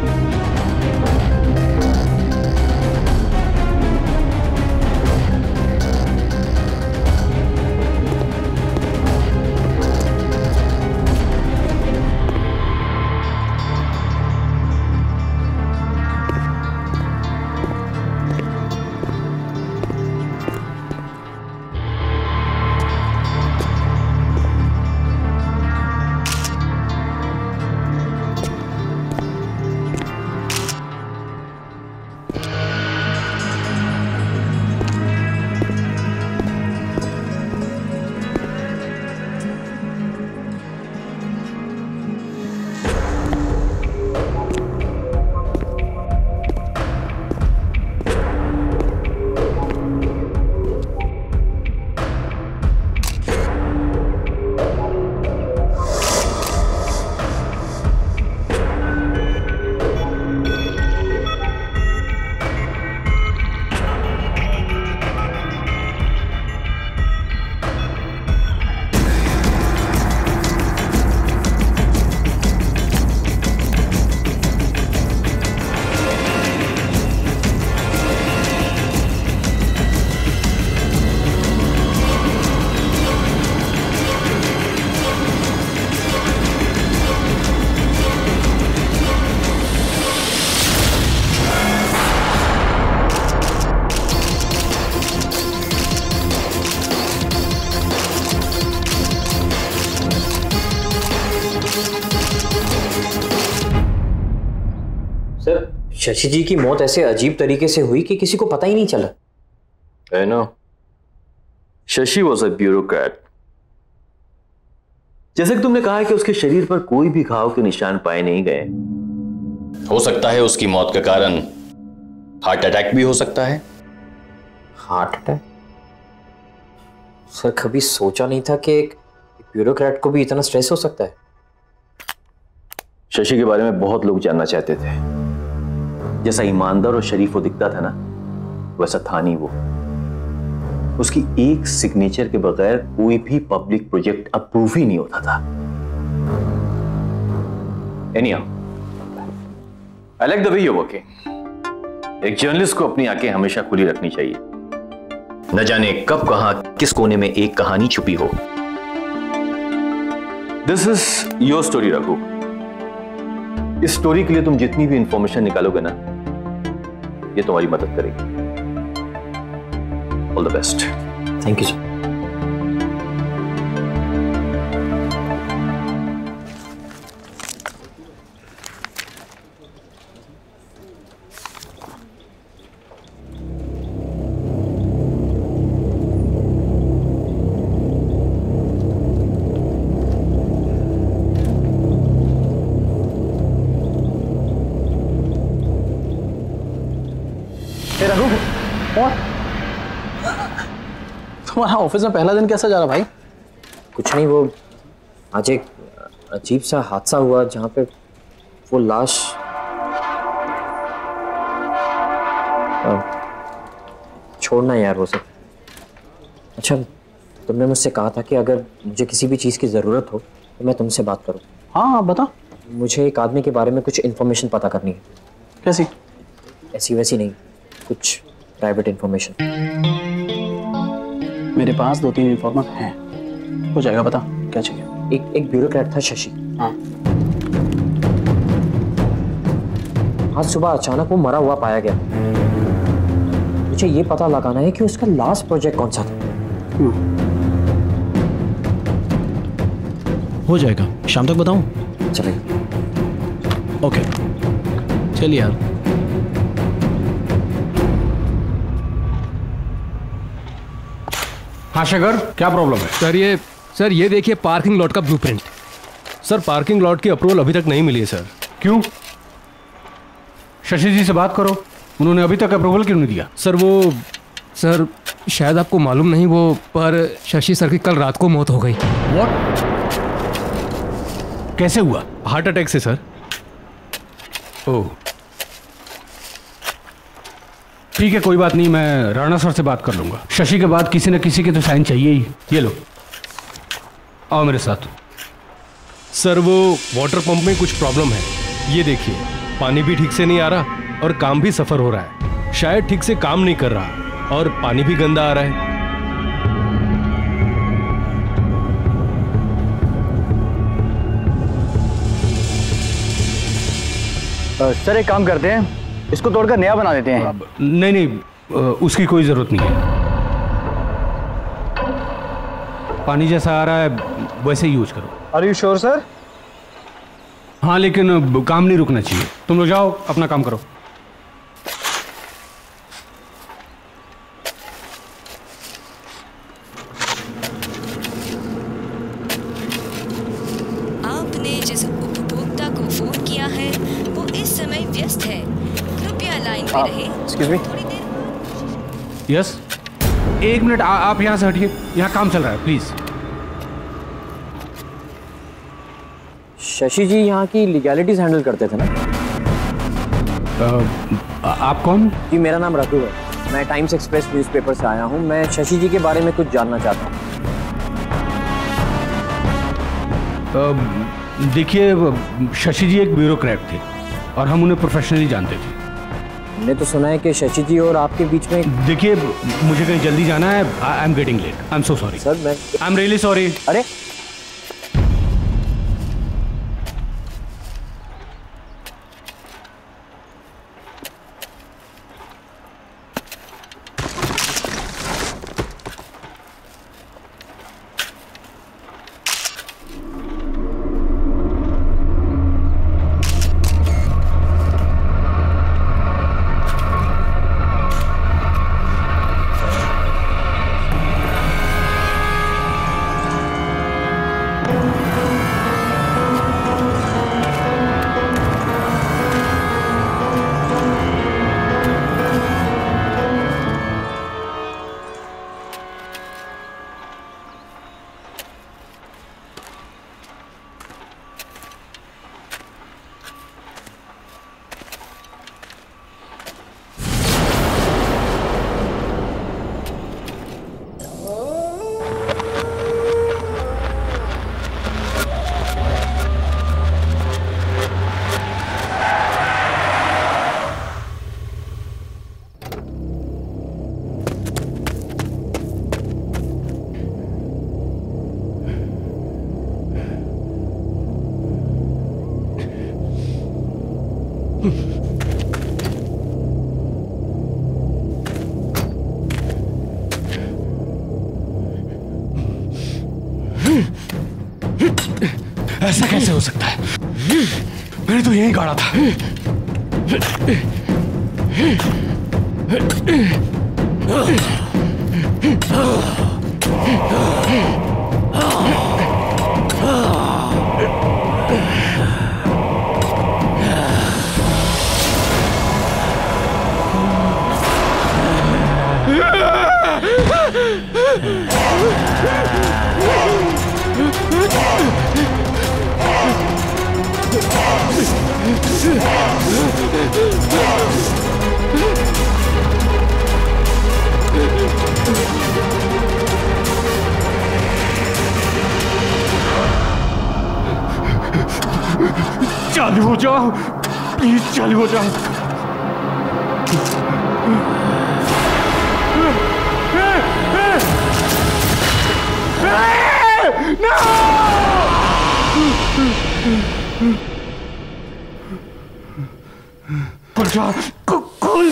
शशि जी की मौत ऐसे अजीब तरीके से हुई कि किसी को पता ही नहीं चला। I know. Shashi was a bureaucrat. जैसे कि तुमने कहा है कि उसके शरीर पर कोई भी घाव के निशान पाए नहीं गए। हो सकता है उसकी मौत का कारण हार्ट अटैक भी हो सकता है। Heart attack? सर कभी सोचा नहीं था कि एक ब्यूरोक्रेट को भी इतना स्ट्रेस हो सकता है। शशि के बारे में बहुत लोग जानना चाहते थे। जैसा ईमानदार और शरीफ वो दिखता था ना, वैसा था नहीं वो। उसकी एक सिग्नेचर के बगैर कोई भी पब्लिक प्रोजेक्ट अप्रूव ही नहीं होता था। Anyhow, I like the way you are working. एक जर्नलिस्ट को अपनी आंखें हमेशा खुली रखनी चाहिए। न जाने कब कहां किस कोने में एक कहानी छुपी हो। This is your story Raghu. इस स्टोरी के लिए तुम जितनी भी इंफॉर्मेशन निकालोगे ना, ये तुम्हारी मदद करेगी। All the best. Thank you sir. तुम्हारा ऑफिस में पहला दिन कैसा जा रहा भाई? कुछ नहीं, वो आज एक अजीब सा हादसा हुआ जहाँ पे वो लाश छोड़ना यार वो सब। अच्छा, तुमने मुझसे कहा था कि अगर मुझे किसी भी चीज़ की ज़रूरत हो तो मैं तुमसे बात करूँ। हाँ बता। मुझे एक आदमी के बारे में कुछ इन्फॉर्मेशन पता करनी है। कैसी? ऐसी वैसी नहीं, कुछ प्राइवेट इन्फॉर्मेशन। मेरे पास 2-3 इन्फॉर्मर हैं, हो जाएगा। बता क्या चाहिए? एक ब्यूरोक्रेट था शशि। हाँ। आज सुबह अचानक वो मरा हुआ पाया गया। मुझे ये पता लगाना है कि उसका लास्ट प्रोजेक्ट कौन सा था। हो जाएगा, शाम तक बताऊं? चलेगा। ओके चलिए यार। हाँ शेखर, क्या प्रॉब्लम है? सर ये देखिए पार्किंग लॉट का ब्लूप्रिंट। सर पार्किंग लॉट की अप्रूवल अभी तक नहीं मिली है सर। क्यों? शशि जी से बात करो, उन्होंने अभी तक अप्रूवल क्यों नहीं दिया? सर शायद आपको मालूम नहीं वो, पर शशि सर की कल रात को मौत हो गई। व्हाट? कैसे हुआ? हार्ट अटैक से सर। ओह ठीक है, कोई बात नहीं, मैं राणा सर से बात कर लूंगा। शशि के बाद किसी न किसी के तो साइन चाहिए ही। ये लो, आओ मेरे साथ। सर वो वाटर पंप में कुछ प्रॉब्लम है। ये देखिए, पानी भी ठीक से नहीं आ रहा और काम भी सफर हो रहा है। शायद ठीक से काम नहीं कर रहा और पानी भी गंदा आ रहा है। सर एक काम करते हैं, इसको तोड़कर नया बना देते हैं। नहीं, उसकी कोई जरूरत नहीं है। पानी जैसा आ रहा है वैसे ही यूज करो। Are you sure sir? हाँ, लेकिन काम नहीं रुकना चाहिए। तुम लोग जाओ, अपना काम करो। आपने जिस उपभोक्ता को फोन किया है वो इस समय व्यस्त है, कृपया लाइन पे रहे। Excuse me. यस, एक मिनट, आप यहाँ से हटिए, यहाँ काम चल रहा है, प्लीज। शशि जी यहाँ की लीगैलिटीज हैंडल करते थे ना? आप कौन? जी मेरा नाम रघु है, मैं टाइम्स एक्सप्रेस न्यूज़पेपर से आया हूँ। मैं शशि जी के बारे में कुछ जानना चाहता हूँ। देखिए, शशि जी एक ब्यूरोक्रेट थे और हम उन्हें प्रोफेशनली जानते थे। हमने तो सुना है कि शशि जी और आपके बीच में। देखिए, मुझे कहीं जल्दी जाना है। I am getting late, I am so sorry sir. I am really sorry. अरे ऐसा कैसे हो सकता है? मैंने तो यही गाड़ा था। चालू हो जाओ प्लीज, चालू हो जाओ। खुल जा, खुल।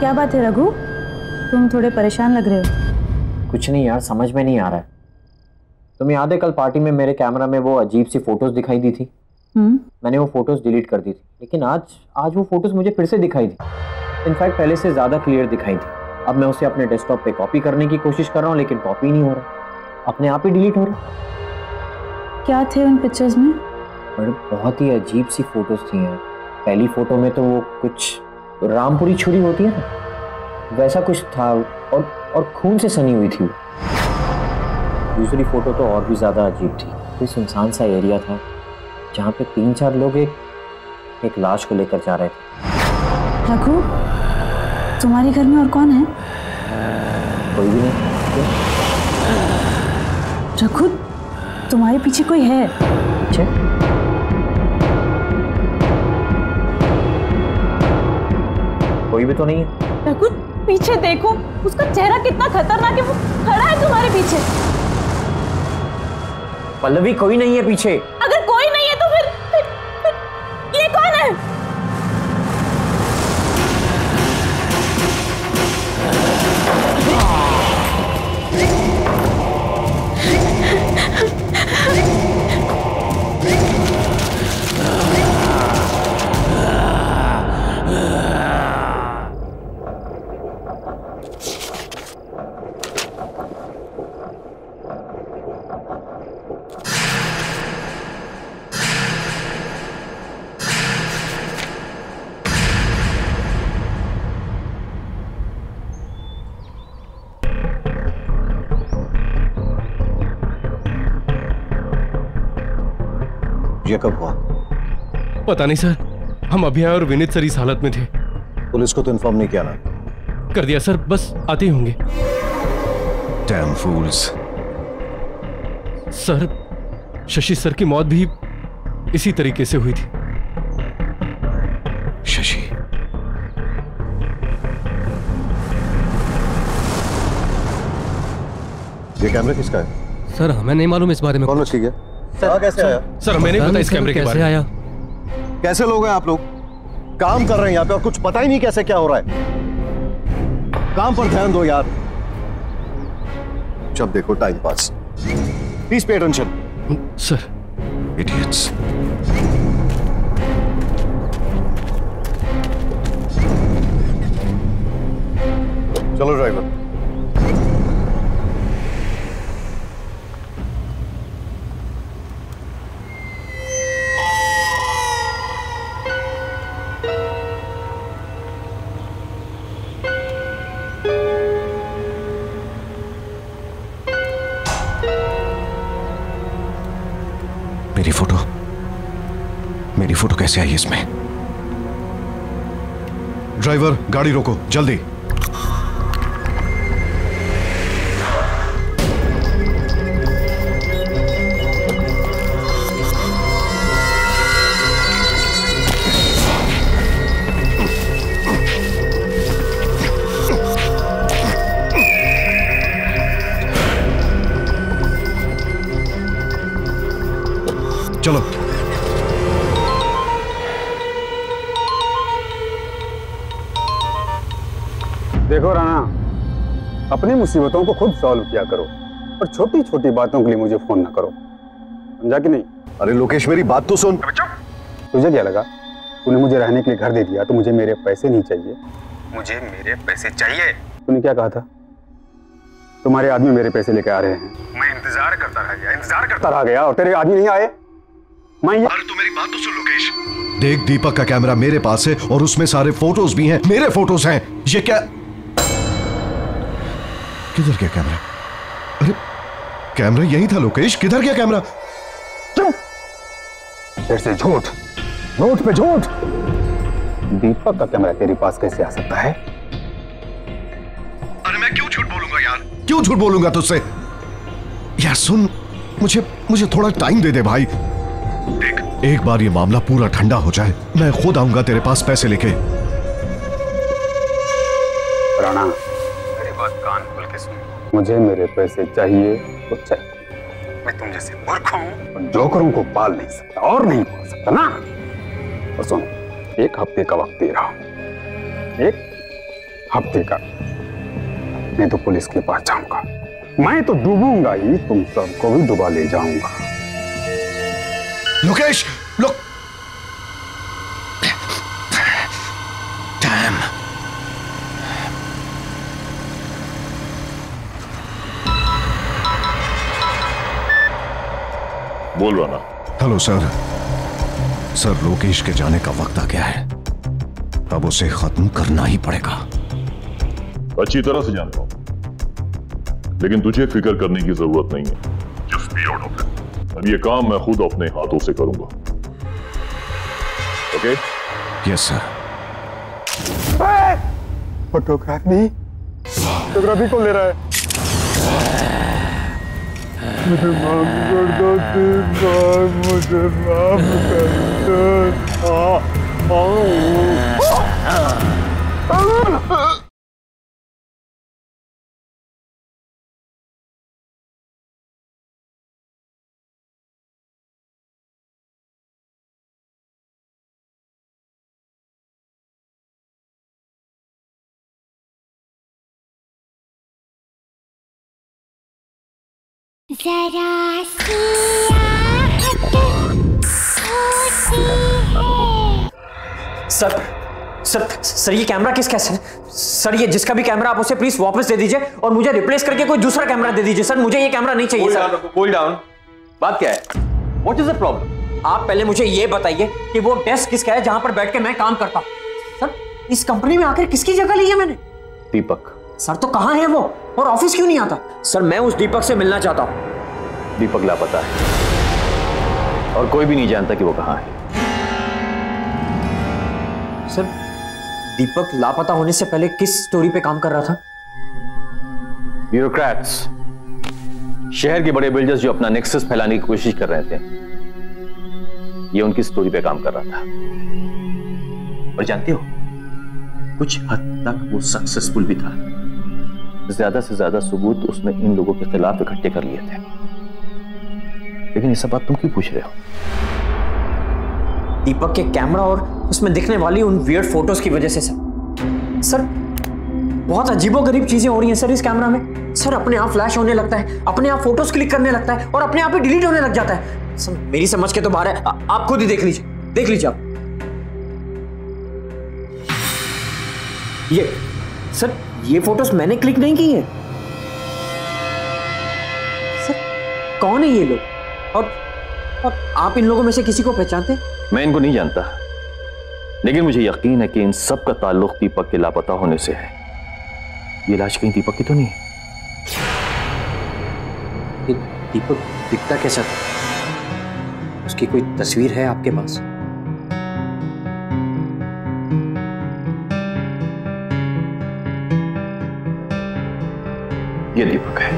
क्या बात है रघु, तुम थोड़े परेशान लग रहे हो। कुछ नहीं यार, समझ में नहीं आ रहा है। तुम्हें याद है कल पार्टी में मेरे कैमरा में वो अजीब सी फोटोज दिखाई दी थी? मैंने वो फोटोज डिलीट कर दी थी, लेकिन आज वो फोटोज मुझे फिर से दिखाई दी। इनफैक्ट पहले से ज़्यादा क्लियर दिखाई थी। अब मैं उसे अपने डेस्कटॉप पे कॉपी करने की कोशिश कर रहा हूँ, लेकिन कॉपी नहीं हो रहा, अपने आप ही डिलीट हो रहा। क्या थे उन पिक्चर्स में? बहुत ही अजीब सी फोटोज थी यार। पहली फोटो में तो वो कुछ रामपुरी छुरी होती है ना, वैसा कुछ था, और खून से सनी हुई थी। दूसरी फोटो तो और भी ज़्यादा अजीब थी। कोई सुनसान सा एरिया था जहाँ पे 3-4 लोग एक लाश को लेकर जा रहे थे। रघु, तुम्हारे घर में और कौन है? कोई भी नहीं। रघु, तुम्हारे पीछे कोई है? पीछे? कोई भी तो नहीं है। रघु, पीछे देखो, उसका चेहरा कितना खतरनाक है, वो खड़ा है तुम्हारे पीछे। पल्लवी, कोई नहीं है पीछे। अगर कोई नहीं है तो फिर ये कौन है? ये कब हुआ? पता नहीं सर, हम अभी आए और विनीत सर इस हालत में थे। पुलिस को तो इन्फॉर्म नहीं किया ना? कर दिया सर, बस आते ही होंगे। Damn fools। Sir, Shashi sir की मौत भी इसी तरीके से हुई थी। शशि? ये कैमरा किसका है? सर हमें नहीं मालूम इस बारे में। कौन उसकी है? सर कैसे आया? सर हमें नहीं पता इस कैमरे के बारे में। आया? कैसे लोग हैं आप लोग? काम कर रहे हैं यहाँ पे और कुछ पता ही नहीं कैसे क्या हो रहा है। काम पर ध्यान दो यार। जब देखो time pass. Please pay attention. Sir. Idiots. चलो ड्राइवर। मेरी फोटो कैसे आई इसमें? ड्राइवर गाड़ी रोको जल्दी। चलो। देखो राणा, अपनी मुसीबतों को खुद सॉल्व किया करो और छोटी छोटी बातों के लिए मुझे फोन ना करो, समझा कि नहीं? अरे लोकेश, मेरी बात तो सुन। तुझे क्या लगा तूने मुझे रहने के लिए घर दे दिया तो मुझे मेरे पैसे नहीं चाहिए? मुझे मेरे पैसे चाहिए। तूने क्या कहा था? तुम्हारे आदमी मेरे पैसे लेके आ रहे हैं। मैं इंतजार करता रह गया और तेरे आदमी नहीं आए। मैं अरे तू मेरी बात तो सुन लोकेश। देख, दीपक का कैमरा मेरे पास है और उसमें सारे फोटोज भी हैं, मेरे फोटोज हैं। ये क्या? किधर गया कैमरा? अरे कैमरा यही था लोकेश, किधर गया कैमरा? फिर से झूठ, झूठ पे झूठ। दीपक का कैमरा तेरे पास कैसे आ सकता है? अरे मैं क्यों झूठ बोलूंगा यार, क्यों झूठ बोलूंगा तुझसे? यार सुन, मुझे थोड़ा टाइम दे दे भाई। देख, एक बार ये मामला पूरा ठंडा हो जाए, मैं खुद आऊंगा तेरे पास पैसे लेके। राणा, मेरी बात कान खोल के सुन। मुझे मेरे पैसे चाहिए तो चाहिए। मैं तुम जैसे मूर्ख हूं और जोकरों को पाल नहीं सकता और नहीं पाल सकता ना। और सुन, 1 हफ्ते का वक्त दे रहा हूं, 1 हफ्ते का। मैं तो पुलिस के पास जाऊंगा, मैं तो डूबूंगा ही, तुम सबको भी डुबा ले जाऊंगा। लोकेश, डैम। बोल रहा ना। Hello sir. सर, लोकेश के जाने का वक्त आ गया है, अब उसे खत्म करना ही पड़ेगा। अच्छी तरह से जानता हूं, लेकिन तुझे फिक्र करने की जरूरत नहीं है। Just be out of it. अब ये काम मैं खुद अपने हाथों से करूंगा। ओके? Yes sir. फोटोग्राफी कौन ले रहा है? मुझे माफ कर दो, मुझे माफ कर दो। जरा सी आहट होती है। सर ये कैमरा किसका है? सर ये जिसका भी कैमरा, आप उसे प्लीज वापस दे दीजिए और मुझे रिप्लेस करके कोई दूसरा कैमरा दे दीजिए। सर मुझे ये कैमरा नहीं चाहिए। Sir cool down. बात क्या है? What is the problem? आप पहले मुझे ये बताइए कि वो डेस्क किसका है जहां पर बैठ के मैं काम करता हूं। सर इस कंपनी में आकर किसकी जगह ली है मैंने? दीपक। सर तो कहां है वो और ऑफिस क्यों नहीं आता? सर मैं उस दीपक से मिलना चाहता हूं। दीपक लापता है और कोई भी नहीं जानता कि वो कहां है। सर दीपक लापता होने से पहले किस स्टोरी पे काम कर रहा था? ब्यूरोक्रेट्स, शहर के बड़े बिल्डर्स जो अपना नेक्सस फैलाने की कोशिश कर रहे थे, ये उनकी स्टोरी पे काम कर रहा था। और जानते हो, कुछ हद तक वो सक्सेसफुल भी था। ज्यादा से ज्यादा सबूत उसने इन लोगों के खिलाफ इकट्ठे कर लिए थे। लेकिन ये सब बात तुम क्यों पूछ रहे हो? दीपक के कैमरा और उसमें दिखने वाली उन वियर्ड फोटोज की वजह से सर बहुत अजीबोगरीब चीजें हो रही हैं सर इस कैमरा में। सर अपने आप फ्लैश होने लगता है, अपने आप फोटोज क्लिक करने लगता है और अपने आप ही डिलीट होने लग जाता है। सर मेरी समझ के तो बाहर है, आप खुद ही देख लीजिए आप। ये सर ये फोटोज मैंने क्लिक नहीं की है। सर कौन है ये लोग और आप इन लोगों में से किसी को पहचानते? मैं इनको नहीं जानता, लेकिन मुझे यकीन है कि इन सब का ताल्लुक दीपक के लापता होने से है। ये लाश कहीं दीपक की तो नहीं? दीपक दिखता कैसा था? उसकी कोई तस्वीर है आपके पास? ये दीपक है।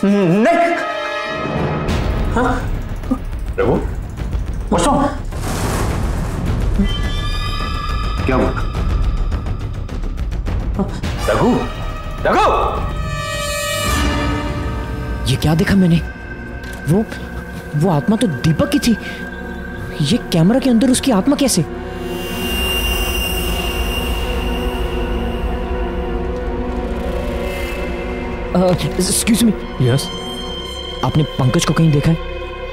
नहीं। हाँ? रघु, क्या हुआ? रघु, ये क्या देखा मैंने? वो आत्मा तो दीपक की थी। ये कैमरा के अंदर उसकी आत्मा कैसे? Excuse me. यस। आपने पंकज को कहीं देखा है?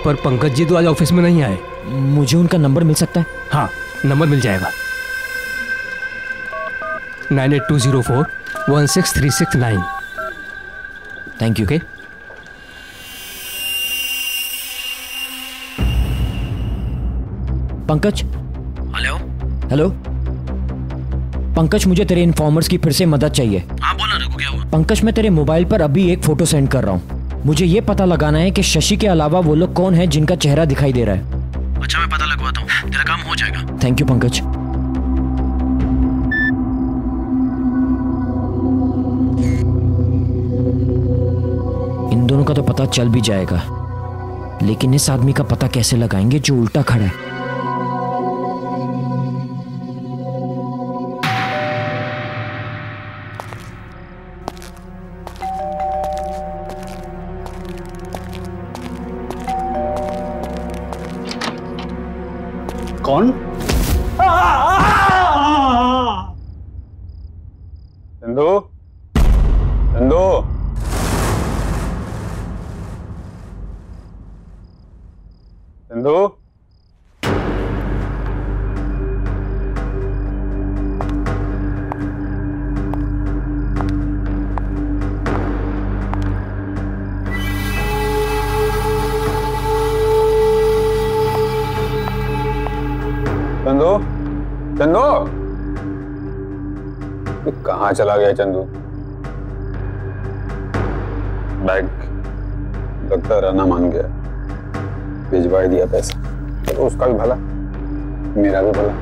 पर पंकज जी तो आज ऑफिस में नहीं आए। मुझे उनका नंबर मिल सकता है? हाँ, नंबर मिल जाएगा। 9820416369। Thank you. Okay. Pankaj. Hello Pankaj, मुझे तेरे इन्फॉर्मर्स की फिर से मदद चाहिए। हाँ बोला रघु, क्या हुआ? पंकज, मैं तेरे मोबाइल पर अभी एक फोटो सेंड कर रहा हूँ। मुझे ये पता लगाना है कि शशि के अलावा वो लोग कौन है जिनका चेहरा दिखाई दे रहा है। अच्छा, मैं पता लगवाता हूँ, तेरा काम हो जाएगा। Thank you Pankaj. इन दोनों का तो पता चल भी जाएगा, लेकिन इस आदमी का पता कैसे लगाएंगे जो उल्टा खड़ा है? कौन? चंदू, चंदू, चंदू, चंदू, चंदू, तू कहाँ चला गया चंदू? बैग लगता है राना मान गया, भिजवा दिया पैसा। तो उसका भी भला, मेरा भी भला।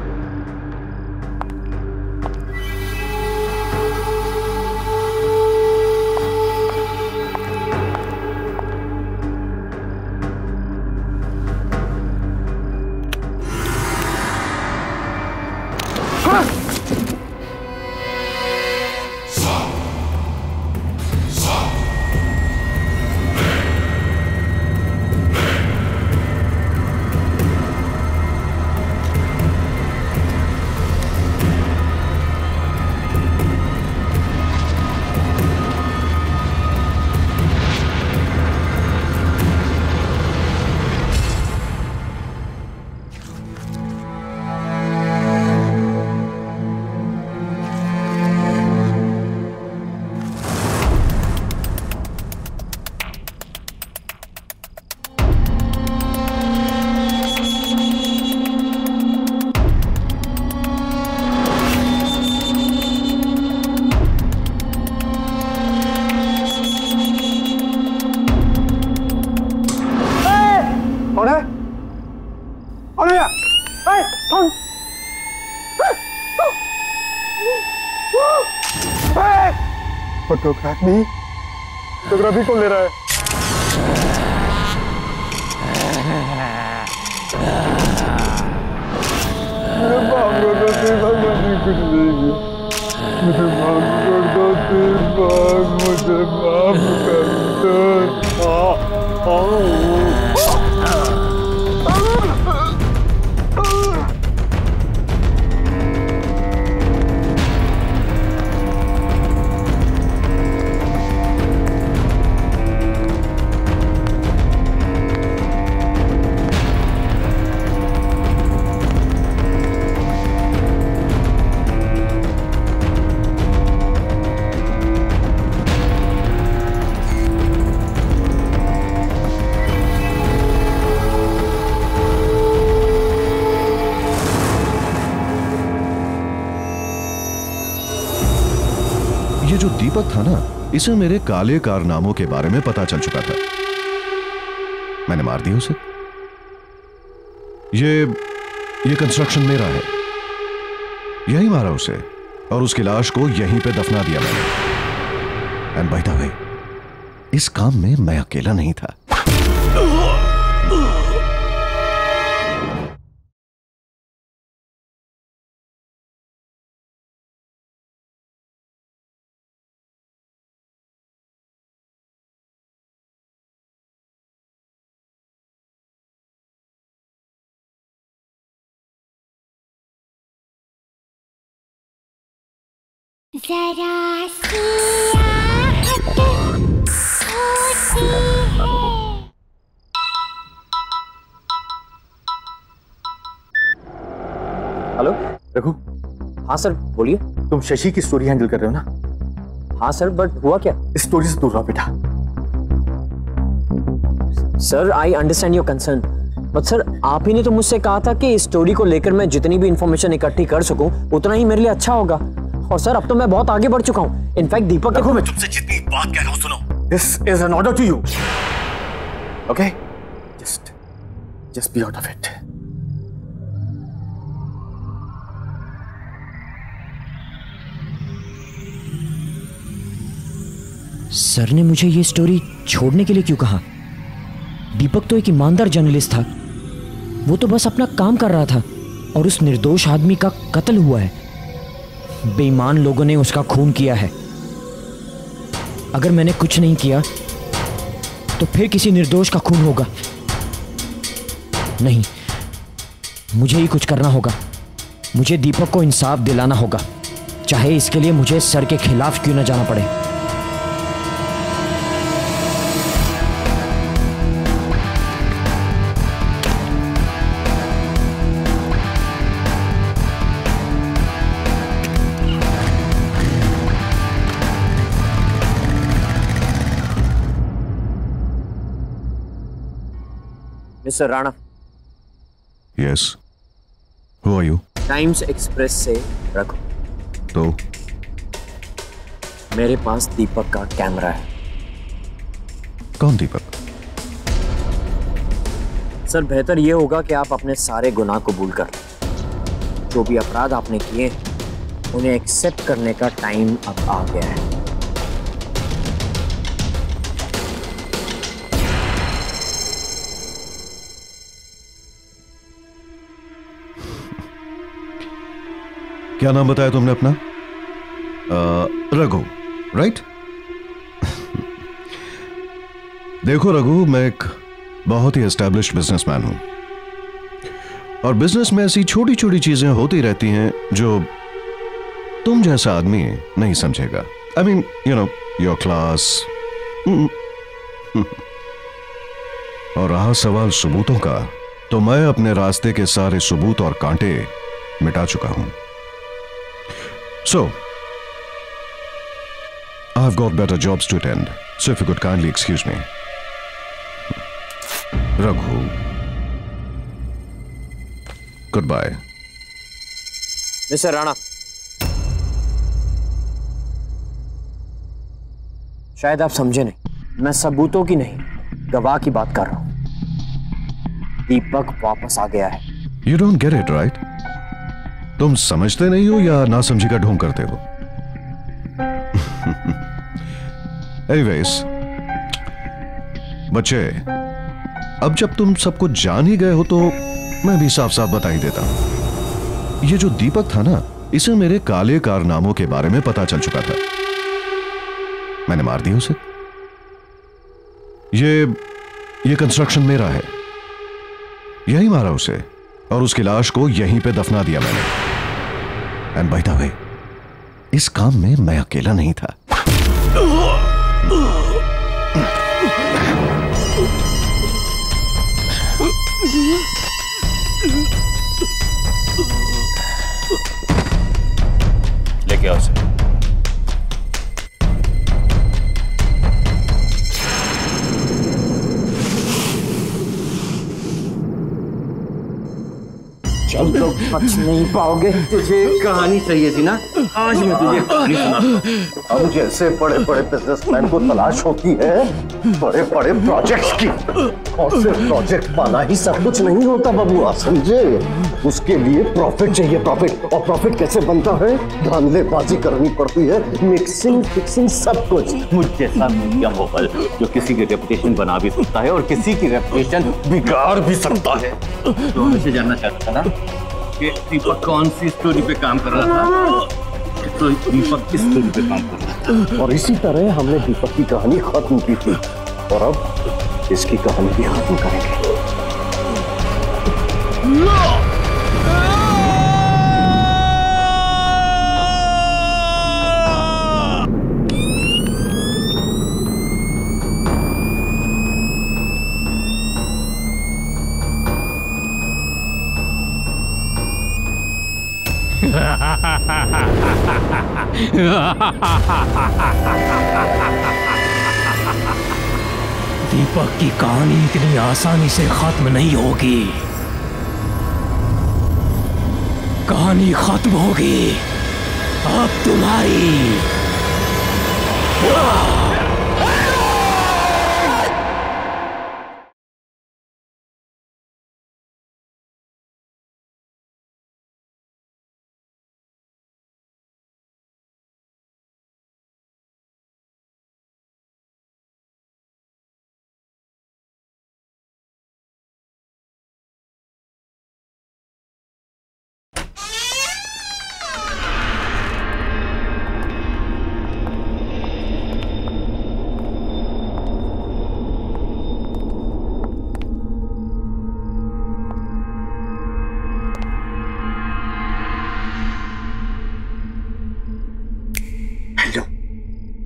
फोटो क्रैक नहीं, फोटोग्राफी कौन ले रहा है? मेरे बाप को तो भगवान ने कुछ नहीं किया। मुझे माफ कर दो, मुझे माफ कर दो। ये जो दीपक था ना, इसे मेरे काले कारनामों के बारे में पता चल चुका था। मैंने मार दिया उसे। ये कंस्ट्रक्शन मेरा है, यही मारा उसे और उसकी लाश को यहीं पे दफना दिया मैंने। एंड बाय द वे, इस काम में मैं अकेला नहीं था। जरा सी आहट होती है। हेलो रघु। हाँ सर बोलिए। तुम शशि की स्टोरी हैंडल कर रहे हो ना? हाँ सर, बट हुआ क्या? इस स्टोरी से दूर रहो बेटा। Sir I understand your concern, but sir आप ही ने तो मुझसे कहा था कि इस स्टोरी को लेकर मैं जितनी भी इंफॉर्मेशन इकट्ठी कर सकूं उतना ही मेरे लिए अच्छा होगा। और सर अब तो मैं बहुत आगे बढ़ चुका हूं। इनफैक्ट दीपक देखो, मैं तुमसे जितनी बात कह रहा हूं सुनो। This is an order to you, okay? Just be out of it. Sir ने मुझे ये स्टोरी छोड़ने के लिए क्यों कहा? दीपक तो एक ईमानदार जर्नलिस्ट था, वो तो बस अपना काम कर रहा था और उस निर्दोष आदमी का कत्ल हुआ है। बेईमान लोगों ने उसका खून किया है। अगर मैंने कुछ नहीं किया तो फिर किसी निर्दोष का खून होगा। नहीं, मुझे ही कुछ करना होगा। मुझे दीपक को इंसाफ दिलाना होगा, चाहे इसके लिए मुझे सर के खिलाफ क्यों न जाना पड़े। Mister Rana. Yes, who are you? Times Express से रखो। तो मेरे पास दीपक का कैमरा है। कौन दीपक? सर बेहतर यह होगा कि आप अपने सारे गुनाह कबूल कर लें। जो भी अपराध आपने किए उन्हें एक्सेप्ट करने का टाइम अब आ गया है। क्या नाम बताया तुमने अपना? रघु, राइट? देखो रघु, मैं एक बहुत ही एस्टैब्लिश्ड बिजनेसमैन हूं और बिजनेस में ऐसी छोटी छोटी चीजें होती रहती हैं जो तुम जैसा आदमी नहीं समझेगा। I mean you know your class. और रहा सवाल सबूतों का, तो मैं अपने रास्ते के सारे सबूत और कांटे मिटा चुका हूं। So, I've got better jobs to attend, so if you could kindly excuse me. Raghu. Goodbye. Mister Rana, शायद आप समझे नहीं, मैं सबूतों की नहीं गवाह की बात कर रहा हूं। दीपक वापस आ गया है। You don't get it, right? तुम समझते नहीं हो या नासमझी का ढोंग करते हो? Anyways, बच्चे, अब जब तुम सब कुछ जान ही गए हो तो मैं भी साफ साफ बता ही देता हूं। ये जो दीपक था ना, इसे मेरे काले कारनामों के बारे में पता चल चुका था। मैंने मार दिया उसे। ये कंस्ट्रक्शन मेरा है, यही मारा उसे और उसकी लाश को यहीं पे दफना दिया मैंने। एंड बाय द वे, इस काम में मैं अकेला नहीं था। लेके आओ उसे। तुम लोग बच नहीं पाओगे। तुझे कहानी चाहिए थी ना, आज मैं तुझे कहानी सुनाता हूं। हम जैसे बड़े बड़े बिजनेसमैन को तलाश होती है बड़े बड़े प्रोजेक्ट्स की, और सिर्फ प्रोजेक्ट पाना ही सब कुछ नहीं होता बबुआ, समझे? उसके लिए प्रॉफिट चाहिए, प्रॉफिट। और प्रॉफिट कैसे बनता है? धांधलेबाजी करनी पड़ती है, मिक्सिंग फिक्सिंग सब कुछ। मुझ जैसा मीडिया मोबाइल जो किसी की रेपुटेशन बना भी सकता है और किसी की रेपुटेशन बिगाड़ भी सकता है। तो मुझे जानना चाहता था ना कि दीपक कौन सी स्टोरी पे काम कर रहा था? तो दीपक किस स्टोरी पे काम कर रहा था? और इसी तरह हमने दीपक की कहानी खत्म की थी और अब इसकी कहानी भी खत्म करेंगे। दीपक की कहानी इतनी आसानी से खत्म नहीं होगी। कहानी खत्म होगी अब तुम्हारी।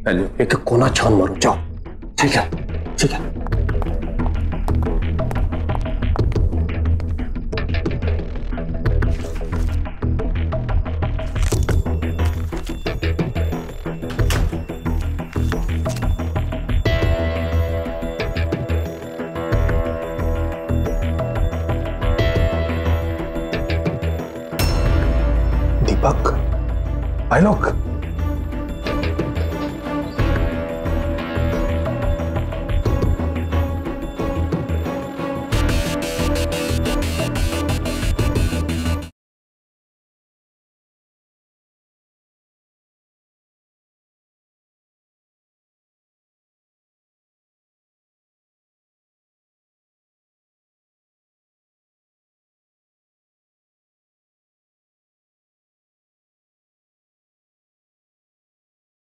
हेलो, एक कोना छान मारो, जाओ। ठीक है, ठीक है। दीपक, भाई लोग,